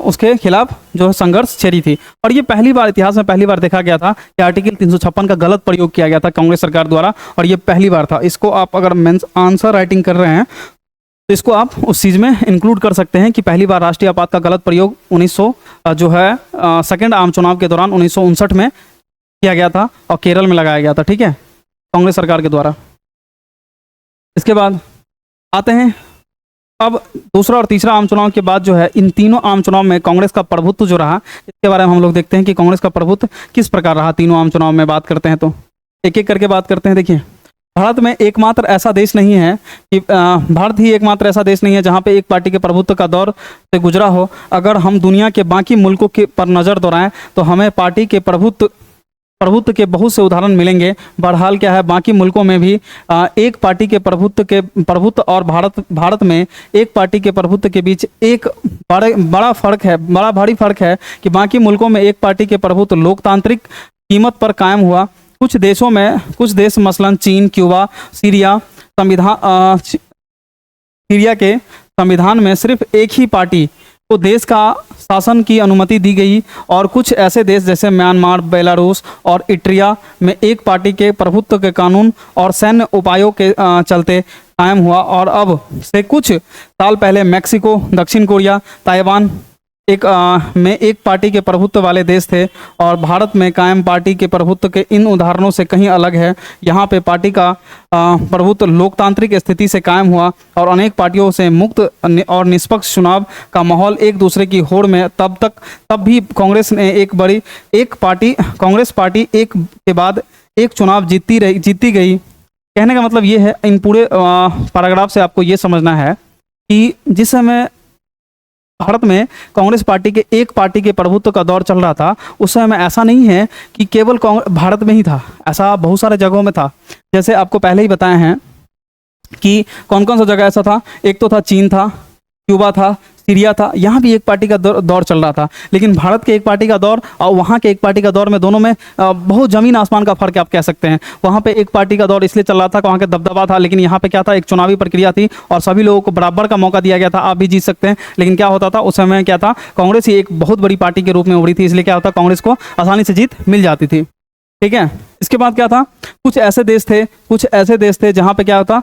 उसके खिलाफ जो संघर्ष छेड़ी थी। और ये पहली बार, इतिहास में पहली बार देखा गया था कि आर्टिकल 356 का गलत प्रयोग किया गया था कांग्रेस सरकार द्वारा, और ये पहली बार था। इसको आप अगर मेंस आंसर राइटिंग कर रहे हैं तो इसको आप उस चीज़ में इंक्लूड कर सकते हैं कि पहली बार राष्ट्रीय आपात का गलत प्रयोग 1900 जो है सेकेंड आम चुनाव के दौरान 1959 में किया गया था और केरल में लगाया गया था, ठीक है, कांग्रेस सरकार के द्वारा। इसके बाद आते हैं अब दूसरा और तीसरा आम चुनाव के बाद जो है, इन तीनों आम चुनाव में कांग्रेस का प्रभुत्व जो रहा, इसके बारे में हम लोग देखते हैं कि कांग्रेस का प्रभुत्व किस प्रकार रहा। तीनों आम चुनाव में बात करते हैं तो एक एक करके बात करते हैं। देखिए, भारत में एकमात्र ऐसा देश नहीं है कि भारत ही एकमात्र ऐसा देश नहीं है जहाँ पे एक पार्टी के प्रभुत्व का दौर से गुजरा हो। अगर हम दुनिया के बाकी मुल्कों के पर नज़र दौड़ाएं तो हमें पार्टी के प्रभुत्व प्रभुत्व के बहुत से उदाहरण मिलेंगे। बहरहाल क्या है, बाकी मुल्कों में भी एक पार्टी के प्रभुत्व और भारत में एक पार्टी के प्रभुत्व के बीच एक बड़ा फर्क है, बड़ा भारी फर्क है कि बाकी मुल्कों में एक पार्टी के प्रभुत्व लोकतांत्रिक कीमत पर कायम हुआ। कुछ देशों में, कुछ देश मसलन चीन, क्यूबा, सीरिया के संविधान में सिर्फ एक ही पार्टी को देश का शासन की अनुमति दी गई, और कुछ ऐसे देश जैसे म्यांमार, बेलारूस और इटरिया में एक पार्टी के प्रभुत्व के कानून और सैन्य उपायों के चलते कायम हुआ। और अब से कुछ साल पहले मैक्सिको, दक्षिण कोरिया, ताइवान में एक पार्टी के प्रभुत्व वाले देश थे, और भारत में कायम पार्टी के प्रभुत्व के इन उदाहरणों से कहीं अलग है। यहाँ पे पार्टी का प्रभुत्व लोकतांत्रिक स्थिति से कायम हुआ, और अनेक पार्टियों से मुक्त और निष्पक्ष चुनाव का माहौल एक दूसरे की होड़ में। तब भी कांग्रेस ने कांग्रेस पार्टी एक के बाद एक चुनाव जीतती गई। कहने का मतलब ये है, इन पूरे पैराग्राफ से आपको ये समझना है कि जिस समय भारत में कांग्रेस पार्टी के एक पार्टी के प्रभुत्व का दौर चल रहा था, उस समय में ऐसा नहीं है कि केवल भारत में ही था, ऐसा बहुत सारे जगहों में था। जैसे आपको पहले ही बताए हैं कि कौन कौन सा जगह ऐसा था। एक तो था चीन था, क्यूबा था, सीरिया था, यहाँ भी एक पार्टी का दौर चल रहा था। लेकिन भारत के एक पार्टी का दौर और वहाँ के एक पार्टी का दौर में, दोनों में बहुत ज़मीन आसमान का फर्क आप कह सकते हैं। वहाँ पे एक पार्टी का दौर इसलिए चल रहा था कि वहाँ के दबदबा था, लेकिन यहाँ पे क्या था, एक चुनावी प्रक्रिया थी और सभी लोगों को बराबर का मौका दिया गया था, आप भी जीत सकते हैं। लेकिन क्या होता था उस समय, क्या था, कांग्रेस ही एक बहुत बड़ी पार्टी के रूप में उभरी थी, इसलिए क्या होता, कांग्रेस को आसानी से जीत मिल जाती थी। ठीक है। इसके बाद क्या था, कुछ ऐसे देश थे जहाँ पे क्या होता,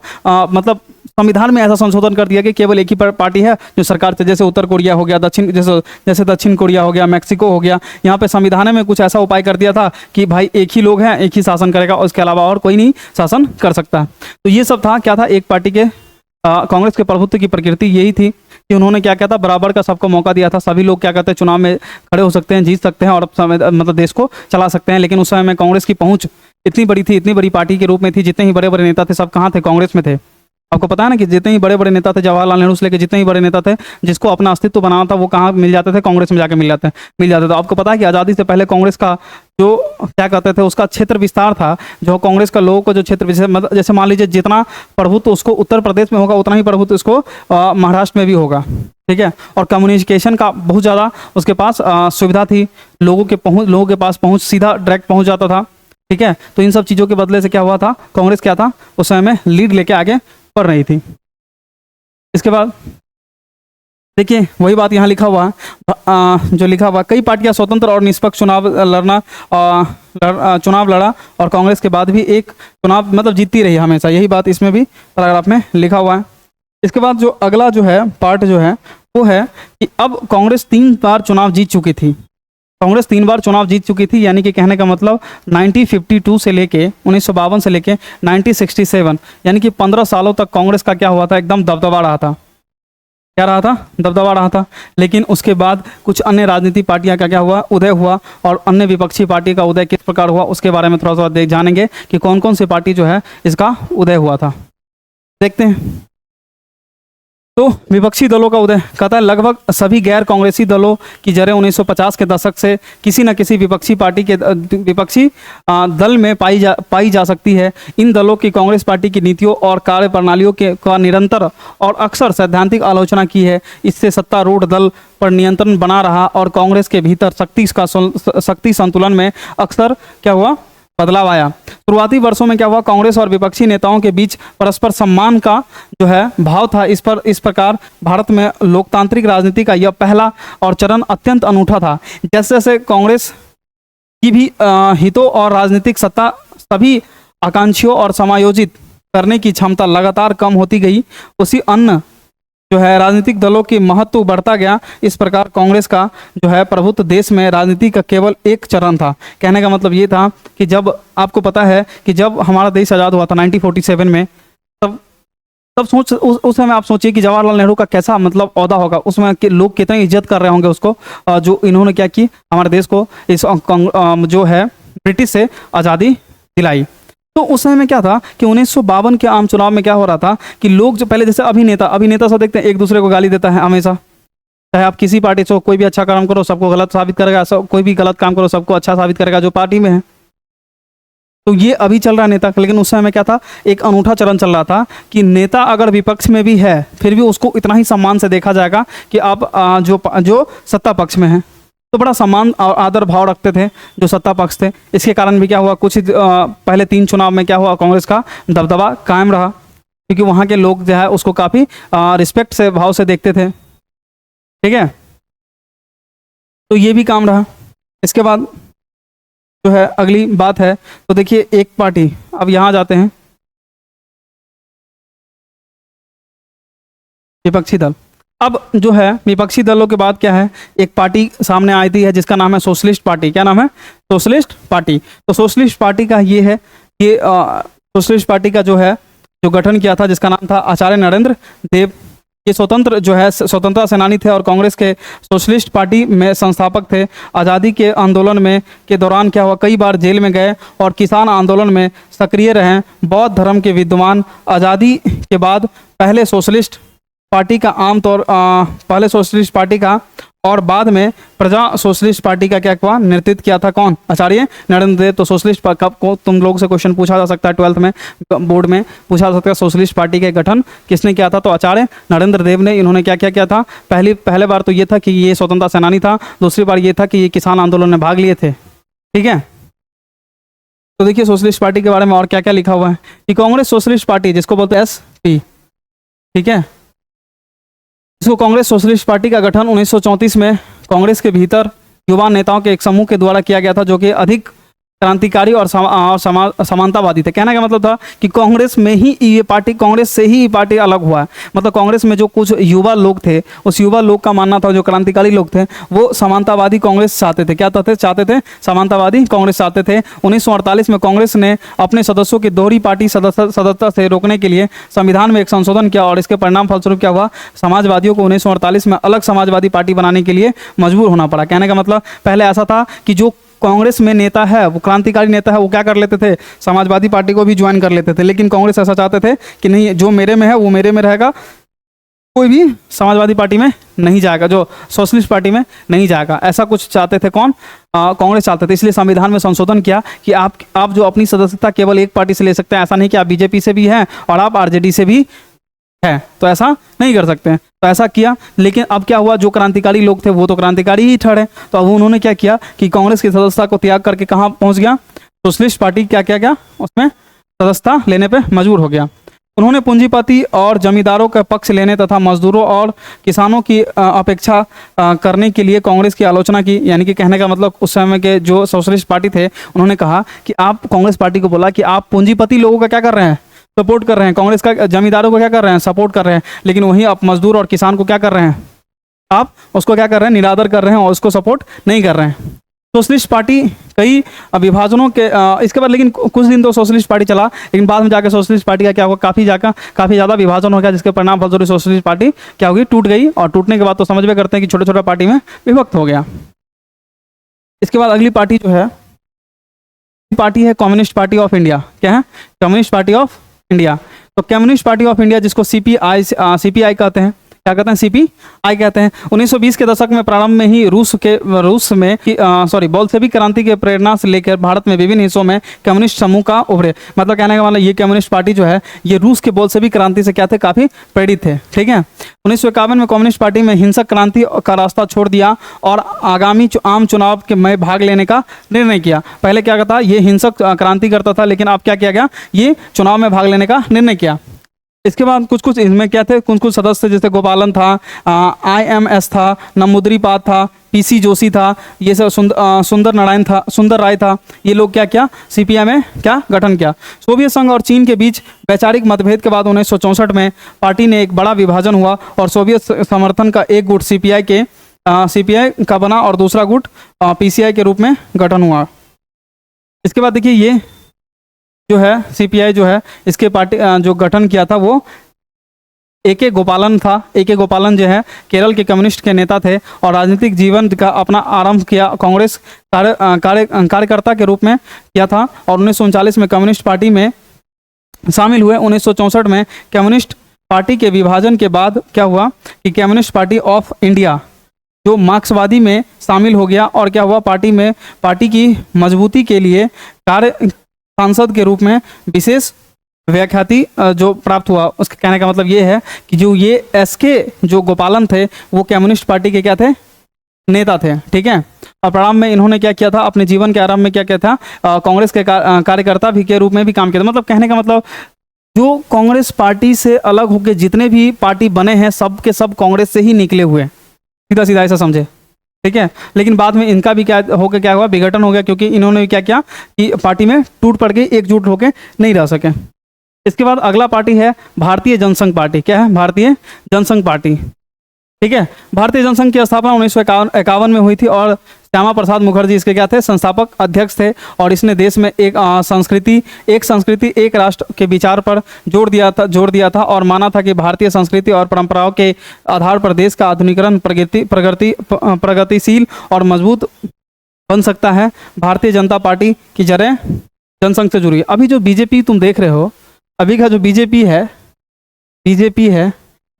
मतलब संविधान में ऐसा संशोधन कर दिया कि केवल एक ही पार्टी है जो सरकार से, जैसे उत्तर कोरिया हो गया, जैसे दक्षिण कोरिया हो गया, मैक्सिको हो गया। यहाँ पे संविधान में कुछ ऐसा उपाय कर दिया था कि भाई एक ही लोग हैं, एक ही शासन करेगा, उसके अलावा और कोई नहीं शासन कर सकता। तो ये सब था, क्या था, एक पार्टी के कांग्रेस के प्रभुत्व की प्रकृति यही थी कि उन्होंने क्या था, बराबर का सबको मौका दिया था। सभी लोग क्या कहते हैं, चुनाव में खड़े हो सकते हैं, जीत सकते हैं और मतलब देश को चला सकते हैं। लेकिन उस समय में कांग्रेस की पहुंच इतनी बड़ी थी, इतनी बड़ी पार्टी के रूप में थी, जितने ही बड़े बड़े नेता थे सब कहाँ थे, कांग्रेस में थे। आपको पता है ना कि जितने ही बड़े बड़े नेता थे, जवाहरलाल नेहरू से लेकर जितने ही बड़े नेता थे, जिसको अपना अस्तित्व बनाना था, वो कहाँ मिल जाते थे, कांग्रेस में जाके मिल जाते थे। आपको पता है कि आज़ादी से पहले कांग्रेस का जो क्या कहते थे, उसका क्षेत्र विस्तार था, जो कांग्रेस का लोगों को जो क्षेत्र, जैसे मान लीजिए जितना प्रभुत्व उसको उत्तर प्रदेश में होगा, उतना ही प्रभुत्व उसको महाराष्ट्र में भी होगा। ठीक है। और कम्युनिकेशन का बहुत ज़्यादा उसके पास सुविधा थी, लोगों के पास पहुँच, सीधा डायरेक्ट पहुँच जाता था। ठीक है। तो इन सब चीज़ों के बदले से क्या हुआ था, कांग्रेस क्या था, उस समय में लीड लेके आगे बढ़ रही थी। इसके बाद देखिए वही बात यहाँ लिखा हुआ है, जो लिखा हुआ, कई पार्टियां स्वतंत्र और निष्पक्ष चुनाव लड़ा और कांग्रेस के बाद भी एक चुनाव मतलब जीतती रही हमेशा। यही बात इसमें भी पैराग्राफ में लिखा हुआ है। इसके बाद जो अगला जो है पार्ट जो है वो है कि अब कांग्रेस 3 बार चुनाव जीत चुकी थी। कांग्रेस 3 बार चुनाव जीत चुकी थी, यानी कि कहने का मतलब 1952 से लेके 1952 से लेके 1967, यानी कि 15 सालों तक कांग्रेस का क्या हुआ था, एकदम दबदबा रहा था। क्या रहा था, दबदबा रहा था। लेकिन उसके बाद कुछ अन्य राजनीतिक पार्टियां का क्या हुआ, उदय हुआ, और अन्य विपक्षी पार्टी का उदय किस प्रकार हुआ उसके बारे में थोड़ा सा जानेंगे कि कौन कौन सी पार्टी जो है इसका उदय हुआ था। देखते हैं। तो विपक्षी दलों का उदय, कहता है लगभग सभी गैर कांग्रेसी दलों की जड़ें 1950 के दशक से किसी न किसी विपक्षी दल में पाई जा सकती है। इन दलों की कांग्रेस पार्टी की नीतियों और कार्यप्रणालियों का निरंतर और अक्सर सैद्धांतिक आलोचना की है। इससे सत्तारूढ़ दल पर नियंत्रण बना रहा और कांग्रेस के भीतर शक्ति संतुलन में अक्सर क्या हुआ, बदलाव आया। शुरुआती वर्षों में क्या हुआ, कांग्रेस और विपक्षी नेताओं के बीच परस्पर सम्मान का जो है भाव था। इस प्रकार भारत में लोकतांत्रिक राजनीति का यह पहला और चरण अत्यंत अनूठा था। जैसे जैसे कांग्रेस की भी हितों और राजनीतिक सत्ता सभी आकांक्षियों और समायोजित करने की क्षमता लगातार कम होती गई, उसी अन्य जो है राजनीतिक दलों की महत्व बढ़ता गया। इस प्रकार कांग्रेस का जो है प्रभुत्व देश में राजनीति का केवल एक चरण था। कहने का मतलब ये था कि जब आपको पता है कि जब हमारा देश आज़ाद हुआ था 1947 में, तब उस समय आप सोचिए कि जवाहरलाल नेहरू का कैसा मतलब ओहदा होगा, उसमें लोग कितनी इज्जत कर रहे होंगे उसको, जो इन्होंने क्या की, हमारे देश को इस जो है ब्रिटिश से आज़ादी दिलाई। तो उस समय में क्या था कि 1952 के आम चुनाव में क्या हो रहा था कि लोग जो पहले जैसे अभिनेता सब देखते हैं एक दूसरे को गाली देता है हमेशा, चाहे आप किसी पार्टी से कोई भी अच्छा काम करो सबको गलत साबित करेगा, कोई भी गलत काम करो सबको अच्छा साबित करेगा जो पार्टी में है। तो ये अभी चल रहा है नेता का, लेकिन उस समय में क्या था, एक अनूठा चरण चल रहा था कि नेता अगर विपक्ष में भी है फिर भी उसको इतना ही सम्मान से देखा जाएगा कि आप जो सत्ता पक्ष में है, तो बड़ा सम्मान और आदर भाव रखते थे जो सत्ता पक्ष थे। इसके कारण भी क्या हुआ, कुछ पहले 3 चुनाव में क्या हुआ, कांग्रेस का दबदबा कायम रहा, क्योंकि वहाँ के लोग जो है उसको काफ़ी रिस्पेक्ट से भाव से देखते थे। ठीक है, तो ये भी काम रहा। इसके बाद जो है अगली बात है, तो देखिए एक पार्टी, अब यहाँ जाते हैं विपक्षी दल। अब जो है विपक्षी दलों के बाद क्या है, एक पार्टी सामने आई थी है जिसका नाम है सोशलिस्ट पार्टी। क्या नाम है, सोशलिस्ट पार्टी। तो सोशलिस्ट पार्टी का ये है, ये सोशलिस्ट पार्टी का जो है जो गठन किया था जिसका नाम था आचार्य नरेंद्र देव। ये स्वतंत्र जो है स्वतंत्रता सेनानी थे और कांग्रेस के सोशलिस्ट पार्टी में संस्थापक थे। आज़ादी के आंदोलन में के दौरान क्या हुआ, कई बार जेल में गए और किसान आंदोलन में सक्रिय रहे। बौद्ध धर्म के विद्वान, आज़ादी के बाद पहले सोशलिस्ट पार्टी का और बाद में प्रजा सोशलिस्ट पार्टी का क्या हुआ, नेतृत्व किया था कौन, आचार्य नरेंद्र देव। तो सोशलिस्ट कब को तुम लोग से क्वेश्चन पूछा जा सकता है, 12th में बोर्ड में पूछा जा सकता है, सोशलिस्ट पार्टी के गठन किसने किया था, तो आचार्य नरेंद्र देव ने। इन्होंने क्या क्या किया था, पहले बार तो ये था कि ये स्वतंत्रता सेनानी था, दूसरी बार ये था कि ये किसान आंदोलन में भाग लिए थे। ठीक है, तो देखिए सोशलिस्ट पार्टी के बारे में और क्या क्या लिखा हुआ है कि कांग्रेस सोशलिस्ट पार्टी, जिसको बोलते हैं SP, ठीक है, इसको कांग्रेस सोशलिस्ट पार्टी का गठन 1934 में कांग्रेस के भीतर युवा नेताओं के एक समूह के द्वारा किया गया था, जो कि अधिक क्रांतिकारी और समानतावादी थे। कहने का मतलब था कि कांग्रेस में ही ये पार्टी, कांग्रेस से ही ये पार्टी अलग हुआ है। मतलब कांग्रेस में जो कुछ युवा लोग थे, उस युवा लोग का मानना था, जो क्रांतिकारी लोग थे वो समानतावादी कांग्रेस चाहते थे। क्या चाहते थे, समानतावादी कांग्रेस चाहते थे। 1948 में कांग्रेस ने अपने सदस्यों की दोहरी पार्टी सदस्यता से रोकने के लिए संविधान में एक संशोधन किया और इसके परिणाम फलस्वरूप क्या हुआ, समाजवादियों को 1948 में अलग समाजवादी पार्टी बनाने के लिए मजबूर होना पड़ा। कहने का मतलब पहले ऐसा था कि जो कांग्रेस में नेता है, वो क्रांतिकारी नेता है, वो क्या कर लेते थे, समाजवादी पार्टी को भी ज्वाइन कर लेते थे। लेकिन कांग्रेस ऐसा चाहते थे कि नहीं, जो मेरे में है वो मेरे में रहेगा, कोई भी समाजवादी पार्टी में नहीं जाएगा, जो सोशलिस्ट पार्टी में नहीं जाएगा। ऐसा कुछ चाहते थे कौन, कांग्रेस चाहते थे। इसलिए संविधान में संशोधन किया कि आप जो अपनी सदस्यता केवल एक पार्टी से ले सकते हैं। ऐसा नहीं कि आप बीजेपी से भी हैं और आप RJD से भी है, तो ऐसा नहीं कर सकते हैं। तो ऐसा किया, लेकिन अब क्या हुआ, जो क्रांतिकारी लोग थे वो तो क्रांतिकारी ही ठहरे। तो अब उन्होंने क्या किया कि कांग्रेस की सदस्यता को त्याग करके कहाँ पहुंच गया, सोशलिस्ट पार्टी क्या क्या गया, उसमें सदस्यता लेने पे मजबूर हो गया। उन्होंने पूंजीपति और जमींदारों का पक्ष लेने तथा मजदूरों और किसानों की अपेक्षा करने के लिए कांग्रेस की आलोचना की। यानी कि कहने का मतलब उस समय के जो सोशलिस्ट पार्टी थे उन्होंने कहा कि आप, कांग्रेस पार्टी को बोला कि आप पूंजीपति लोगों का क्या कर रहे हैं, सपोर्ट कर रहे हैं, कांग्रेस का जमींदारों को क्या कर रहे हैं, सपोर्ट कर रहे हैं, लेकिन वहीं आप मजदूर और किसान को क्या कर रहे हैं, आप उसको क्या कर रहे हैं, निरादर कर रहे हैं और उसको सपोर्ट नहीं कर रहे हैं। सोशलिस्ट पार्टी कई विभाजनों के इसके बाद, लेकिन कुछ दिन तो सोशलिस्ट पार्टी चला, लेकिन बाद में जाकर सोशलिस्ट पार्टी का क्या हुआ, काफ़ी ज़्यादा विभाजन हो गया, जिसके परिणाम फलस्वरूप सोशलिस्ट पार्टी क्या होगी, टूट गई। और टूटने के बाद तो समझ में करते हैं कि छोटे छोटे पार्टी में विभक्त हो गया। इसके बाद अगली पार्टी जो है, पार्टी है कम्युनिस्ट पार्टी ऑफ इंडिया। क्या है, कम्युनिस्ट पार्टी ऑफ इंडिया। तो कम्युनिस्ट पार्टी ऑफ इंडिया, जिसको CPI कहते हैं, क्या कहते हैं, CPI कहते हैं। 1920 के दशक में प्रारंभ में ही रूस में बोल्शेविक क्रांति के प्रेरणा से लेकर भारत में विभिन्न हिस्सों में कम्युनिस्ट समूह का उभरे। मतलब कहने का मतलब ये कम्युनिस्ट पार्टी जो है ये रूस के बोल्शेविक क्रांति से क्या थे, काफी प्रेरित थे। ठीक है, 1951 में कम्युनिस्ट पार्टी में हिंसक क्रांति का रास्ता छोड़ दिया और आगामी आम चुनाव के में भाग लेने का निर्णय किया। पहले क्या था, ये हिंसक क्रांति करता था, लेकिन अब क्या किया गया, ये चुनाव में भाग लेने का निर्णय किया। इसके बाद कुछ इसमें क्या थे, कुछ सदस्य जैसे गोपालन था, IMS था, नमूद्रीपाद था, PC जोशी था, ये सब सुंदर राय था। ये लोग क्या CPI में क्या गठन किया। सोवियत संघ और चीन के बीच वैचारिक मतभेद के बाद 1964 में पार्टी ने एक बड़ा विभाजन हुआ और सोवियत समर्थन का एक गुट CPI का बना और दूसरा गुट PCI के रूप में गठन हुआ। इसके बाद देखिए ये जो है CPI जो है, इसके पार्टी जो गठन किया था वो AK गोपालन था। AK गोपालन जो है केरल के कम्युनिस्ट के नेता थे और राजनीतिक जीवन का अपना आरंभ किया कांग्रेस कार्यकर्ता के रूप में किया था और 1939 में कम्युनिस्ट पार्टी में शामिल हुए। 1964 में कम्युनिस्ट पार्टी के विभाजन के बाद क्या हुआ कि कम्युनिस्ट पार्टी ऑफ इंडिया जो मार्क्सवादी में शामिल हो गया और क्या हुआ, पार्टी की मजबूती के लिए सांसद के रूप में विशेष व्याख्याति जो प्राप्त हुआ। उसके कहने का मतलब ये है कि जो ये एसके जो गोपालन थे वो कम्युनिस्ट पार्टी के क्या थे, नेता थे, ठीक है। और परिणाम में इन्होंने क्या किया था, अपने जीवन के आरंभ में क्या किया था, कांग्रेस के कार्यकर्ता भी के रूप में भी काम किया था। मतलब कहने का मतलब जो कांग्रेस पार्टी से अलग होकर जितने भी पार्टी बने हैं सब के सब कांग्रेस से ही निकले हुए, सीधा सीधा ऐसा समझे, ठीक है। लेकिन बाद में इनका भी क्या होकर क्या हुआ, विघटन हो गया, क्योंकि इन्होंने क्या किया कि पार्टी में टूट पड़ गई, एकजुट होकर नहीं रह सके। इसके बाद अगला पार्टी है भारतीय जनसंघ पार्टी। क्या है, भारतीय जनसंघ पार्टी, ठीक है। भारतीय जनसंघ की स्थापना 1951 में हुई थी और श्यामा प्रसाद मुखर्जी इसके क्या थे, संस्थापक अध्यक्ष थे। और इसने देश में एक संस्कृति एक राष्ट्र के विचार पर जोर दिया था और माना था कि भारतीय संस्कृति और परंपराओं के आधार पर देश का आधुनिकीकरण प्रगतिशील और मजबूत बन सकता है। भारतीय जनता पार्टी की जड़ें जनसंघ से जुड़ी है। अभी जो बीजेपी तुम देख रहे हो, अभी का जो बीजेपी है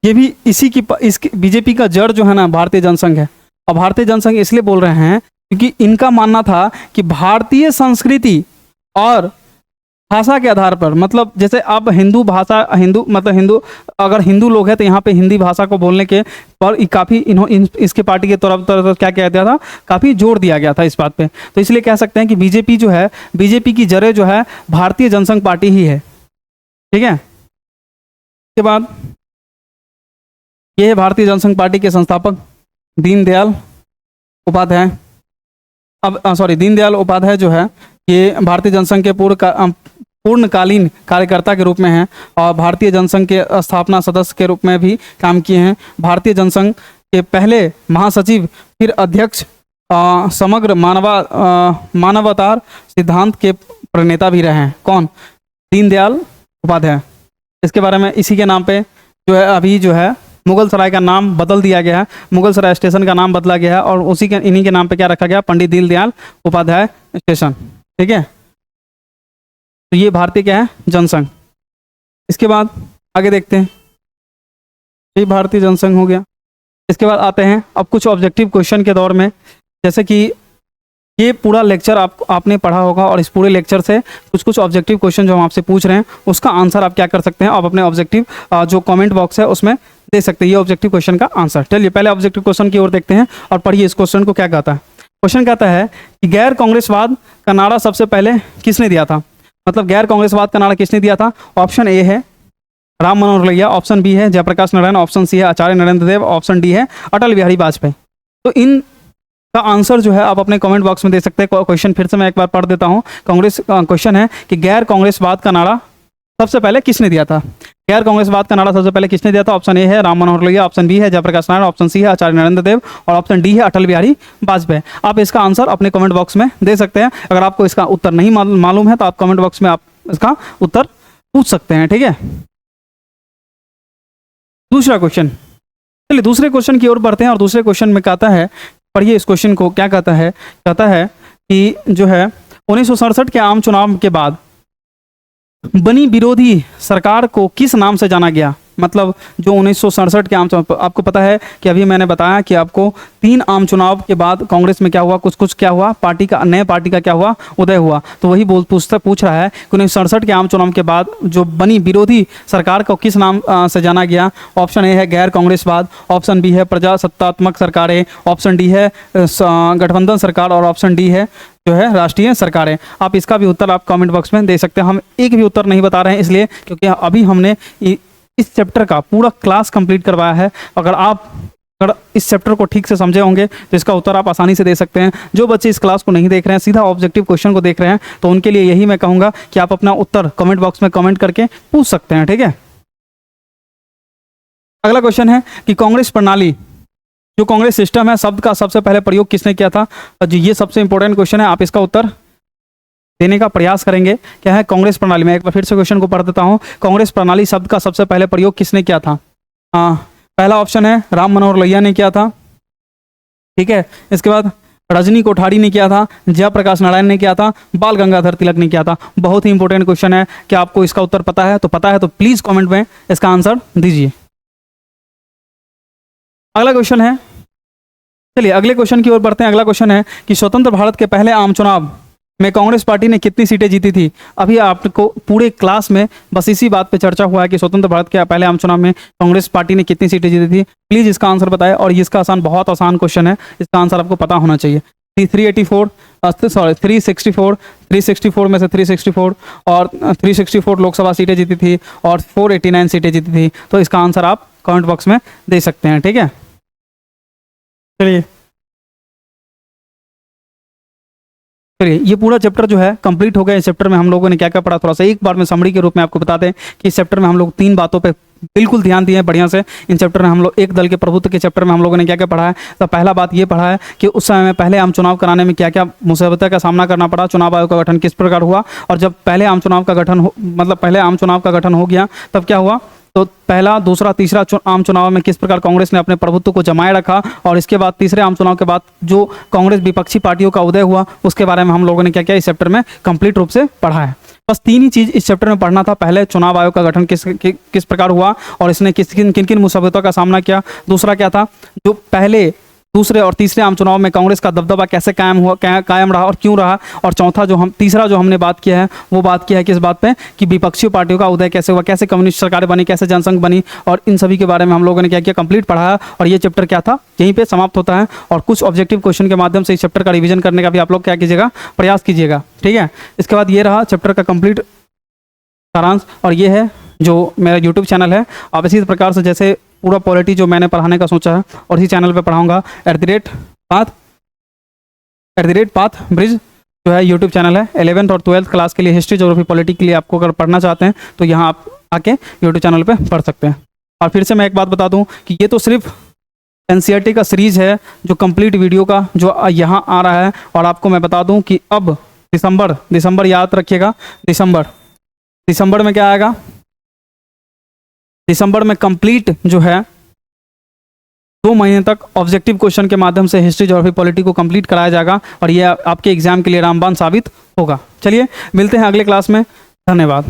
ये भी इसकी बीजेपी का जड़ जो है ना भारतीय जनसंघ है। और भारतीय जनसंघ इसलिए बोल रहे हैं क्योंकि इनका मानना था कि भारतीय संस्कृति और भाषा के आधार पर, मतलब जैसे अब हिंदू अगर हिंदू लोग हैं तो यहाँ पे हिंदी भाषा को बोलने के पर काफ़ी इसके पार्टी के तरफ क्या किया गया था, काफ़ी जोर दिया गया था इस बात पे। तो इसलिए कह सकते हैं कि बीजेपी जो है, बीजेपी की जड़ें जो है भारतीय जनसंघ पार्टी ही है, ठीक है। इसके बाद ये है भारतीय जनसंघ पार्टी के संस्थापक दीनदयाल उपाध्याय। दीनदयाल उपाध्याय जो है ये भारतीय जनसंघ के पूर्णकालीन कार्यकर्ता के रूप में हैं और भारतीय जनसंघ के स्थापना सदस्य के रूप में भी काम किए हैं। भारतीय जनसंघ के पहले महासचिव, फिर अध्यक्ष, समग्र मानवाधिकार सिद्धांत के प्रणेता भी रहे हैं। कौन? दीनदयाल उपाध्याय। इसके बारे में इसी के नाम पे जो है अभी जो है मुगल सराय का नाम बदल दिया गया है, मुगल सराय स्टेशन का नाम बदला गया है और इन्हीं के नाम पे क्या रखा गया, पंडित दीनदयाल उपाध्याय स्टेशन, ठीक है। तो ये भारतीय क्या है, जनसंघ। इसके बाद आगे देखते हैं, ये भारतीय जनसंघ हो गया। इसके बाद आते हैं अब कुछ ऑब्जेक्टिव क्वेश्चन के दौर में, जैसे कि ये पूरा लेक्चर आपने पढ़ा होगा और इस पूरे लेक्चर से कुछ ऑब्जेक्टिव क्वेश्चन जो हम आपसे पूछ रहे हैं उसका आंसर आप क्या कर सकते हैं, आप अपने ऑब्जेक्टिव जो कमेंट बॉक्स है उसमें दे सकते हैं ये ऑब्जेक्टिव क्वेश्चन का आंसर। चलिए पहले ऑब्जेक्टिव क्वेश्चन की ओर देखते हैं और पढ़िए इस क्वेश्चन को क्या कहता है। क्वेश्चन कहता है कि गैर कांग्रेसवाद का नारा सबसे पहले किसने दिया था, मतलब गैर कांग्रेसवाद का नारा किसने दिया था। ऑप्शन ए है राम मनोहर लोहिया, ऑप्शन बी है जयप्रकाश नारायण, ऑप्शन सी है आचार्य नरेंद्र देव, ऑप्शन डी है अटल बिहारी वाजपेयी। तो इन का आंसर जो है आप अपने कमेंट बॉक्स में दे सकते हैं। क्वेश्चन फिर से मैं एक बार पढ़ देता हूं। क्वेश्चन है कि गैर कांग्रेसवाद का नारा सबसे पहले किसने दिया था। गैर कांग्रेसवाद का नारा सबसे पहले किसने दिया था। ऑप्शन ए है राम मनोहर लोहिया, ऑप्शन बी है जयप्रकाश नारायण, ऑप्शन सी है आचार्य नरेंद्र देव और ऑप्शन डी है अटल बिहारी वाजपेयी। आप इसका आंसर अपने कमेंट बॉक्स में दे सकते हैं। अगर आपको इसका उत्तर नहीं मालूम है तो आप कमेंट बॉक्स में आप इसका उत्तर पूछ सकते हैं, ठीक है। दूसरा क्वेश्चन, चलिए दूसरे क्वेश्चन की ओर बढ़ते हैं और दूसरे क्वेश्चन में कहता है, पढ़िए इस क्वेश्चन को, क्या कहता है। कहता है कि जो है 1967 के आम चुनाव के बाद बनी विरोधी सरकार को किस नाम से जाना गया। मतलब जो 1967 के आम चुनाव, आपको पता है कि अभी मैंने बताया कि आपको 3 आम चुनाव के बाद कांग्रेस में क्या हुआ, कुछ क्या हुआ, नए पार्टी का क्या हुआ, उदय हुआ। तो वही पूछ रहा है कि 1967 के आम चुनाव के बाद जो बनी विरोधी सरकार को किस नाम से जाना गया। ऑप्शन ए है गैर कांग्रेसवाद, ऑप्शन बी है प्रजासत्तात्मक सरकारें, ऑप्शन डी है गठबंधन सरकार और ऑप्शन डी है जो है राष्ट्रीय सरकारें। आप इसका भी उत्तर आप कमेंट बॉक्स में दे सकते हैं। हम एक भी उत्तर नहीं बता रहे हैं इसलिए क्योंकि अभी हमने इस चैप्टर का पूरा क्लास कंप्लीट करवाया है। अगर इस चैप्टर को ठीक से समझे होंगे तो इसका उत्तर आप आसानी से दे सकते हैं। जो बच्चे इस क्लास को नहीं देख रहे हैं, सीधा ऑब्जेक्टिव क्वेश्चन को देख रहे हैं, तो उनके लिए यही मैं कहूँगा कि आप अपना उत्तर कमेंट बॉक्स में कमेंट करके पूछ सकते हैं, ठीक है। अगला क्वेश्चन है कि कांग्रेस प्रणाली, जो कांग्रेस सिस्टम है, शब्द का सबसे पहले प्रयोग किसने किया था। जी ये सबसे इंपॉर्टेंट क्वेश्चन है, आप इसका उत्तर देने का प्रयास करेंगे। क्या है कांग्रेस प्रणाली, मैं एक बार फिर से क्वेश्चन को पढ़ देता हूं। कांग्रेस प्रणाली शब्द का सबसे पहले प्रयोग किसने किया था। पहला ऑप्शन है राम मनोहर लोहिया ने किया था, ठीक है। इसके बाद रजनी कोठारी ने किया था, जयप्रकाश नारायण ने किया था, बाल गंगाधर तिलक ने किया था। बहुत ही इंपॉर्टेंट क्वेश्चन है। क्या आपको इसका उत्तर पता है तो प्लीज कॉमेंट में इसका आंसर दीजिए। अगला क्वेश्चन है, चलिए अगले क्वेश्चन की ओर बढ़ते हैं। अगला क्वेश्चन है कि स्वतंत्र भारत के पहले आम चुनाव में कांग्रेस पार्टी ने कितनी सीटें जीती थी? अभी आपको पूरे क्लास में बस इसी बात पे चर्चा हुआ है कि स्वतंत्र भारत के पहले आम चुनाव में कांग्रेस पार्टी ने कितनी सीटें जीती थी। प्लीज इसका आंसर बताएं, और इसका बहुत आसान क्वेश्चन है, इसका आंसर आपको पता होना चाहिए। 364 में से 364 और 364 लोकसभा सीटें जीती थी और 489 सीटें जीती थी। तो इसका आंसर आप कमेंट बॉक्स में दे सकते हैं, ठीक है। चलिए ये पूरा चैप्टर जो है कंप्लीट हो गया। इस चैप्टर में हम लोगों ने क्या क्या पढ़ा, थोड़ा सा एक बार में समरी के रूप में आपको बता दें कि इस चैप्टर में हम लोग 3 बातों पे बिल्कुल ध्यान दिए हैं बढ़िया से। इन चैप्टर में हम लोग एक दल के प्रभुत्व के चैप्टर में हम लोगों ने क्या क्या पढ़ा है। तो पहला बात ये पढ़ा है कि उस समय में पहले आम चुनाव कराने में क्या क्या मुसीबतों का सामना करना पड़ा, चुनाव आयोग का गठन किस प्रकार हुआ, और जब पहले आम चुनाव का गठन पहले आम चुनाव का गठन हो गया तब क्या हुआ, तो पहला, दूसरा, तीसरा आम चुनाव में किस प्रकार कांग्रेस ने अपने प्रभुत्व को जमाए रखा, और इसके बाद तीसरे आम चुनाव के बाद जो कांग्रेस विपक्षी पार्टियों का उदय हुआ उसके बारे में हम लोगों ने क्या क्या इस चैप्टर में कंप्लीट रूप से पढ़ा है। बस 3 ही चीज़ इस चैप्टर में पढ़ना था। पहले चुनाव आयोग का गठन किस प्रकार हुआ और इसने किन किन मुसीबतों का सामना किया। दूसरा क्या था, जो पहले, दूसरे और तीसरे आम चुनाव में कांग्रेस का दबदबा कैसे कायम रहा और क्यों रहा। और चौथा तीसरा जो हमने बात किया है वो बात किया है किस बात पे, कि विपक्षी पार्टियों का उदय कैसे हुआ, कैसे कम्युनिस्ट सरकारें बनी, कैसे जनसंघ बनी, और इन सभी के बारे में हम लोगों ने क्या किया, कंप्लीट पढ़ा। और ये चैप्टर क्या था, यहीं पे समाप्त होता है। और कुछ ऑब्जेक्टिव क्वेश्चन के माध्यम से इस चैप्टर का रिविजन करने का भी आप लोग क्या कीजिएगा, प्रयास कीजिएगा, ठीक है। इसके बाद ये रहा चैप्टर का कंप्लीट सारांश, और ये है जो मेरा यूट्यूब चैनल है। आप इसी प्रकार से जैसे पूरा पॉलिटी जो मैंने पढ़ाने का सोचा है और इसी चैनल पे पढ़ाऊंगा, @path ब्रिज जो है यूट्यूब चैनल है। 11th और 12th क्लास के लिए हिस्ट्री, ज्योग्राफी, पॉलिटी के लिए आपको अगर पढ़ना चाहते हैं तो यहाँ आप आके यूट्यूब चैनल पे पढ़ सकते हैं। और फिर से मैं एक बात बता दूं कि ये तो सिर्फ NCERT का सीरीज है जो कंप्लीट वीडियो का जो यहाँ आ रहा है। और आपको मैं बता दूं कि अब दिसंबर याद रखिएगा, दिसंबर में क्या आएगा, दिसंबर में कंप्लीट जो है 2 महीने तक ऑब्जेक्टिव क्वेश्चन के माध्यम से हिस्ट्री, ज्योग्राफी, पॉलिटी को कंप्लीट कराया जाएगा और ये आपके एग्जाम के लिए रामबाण साबित होगा। चलिए मिलते हैं अगले क्लास में, धन्यवाद।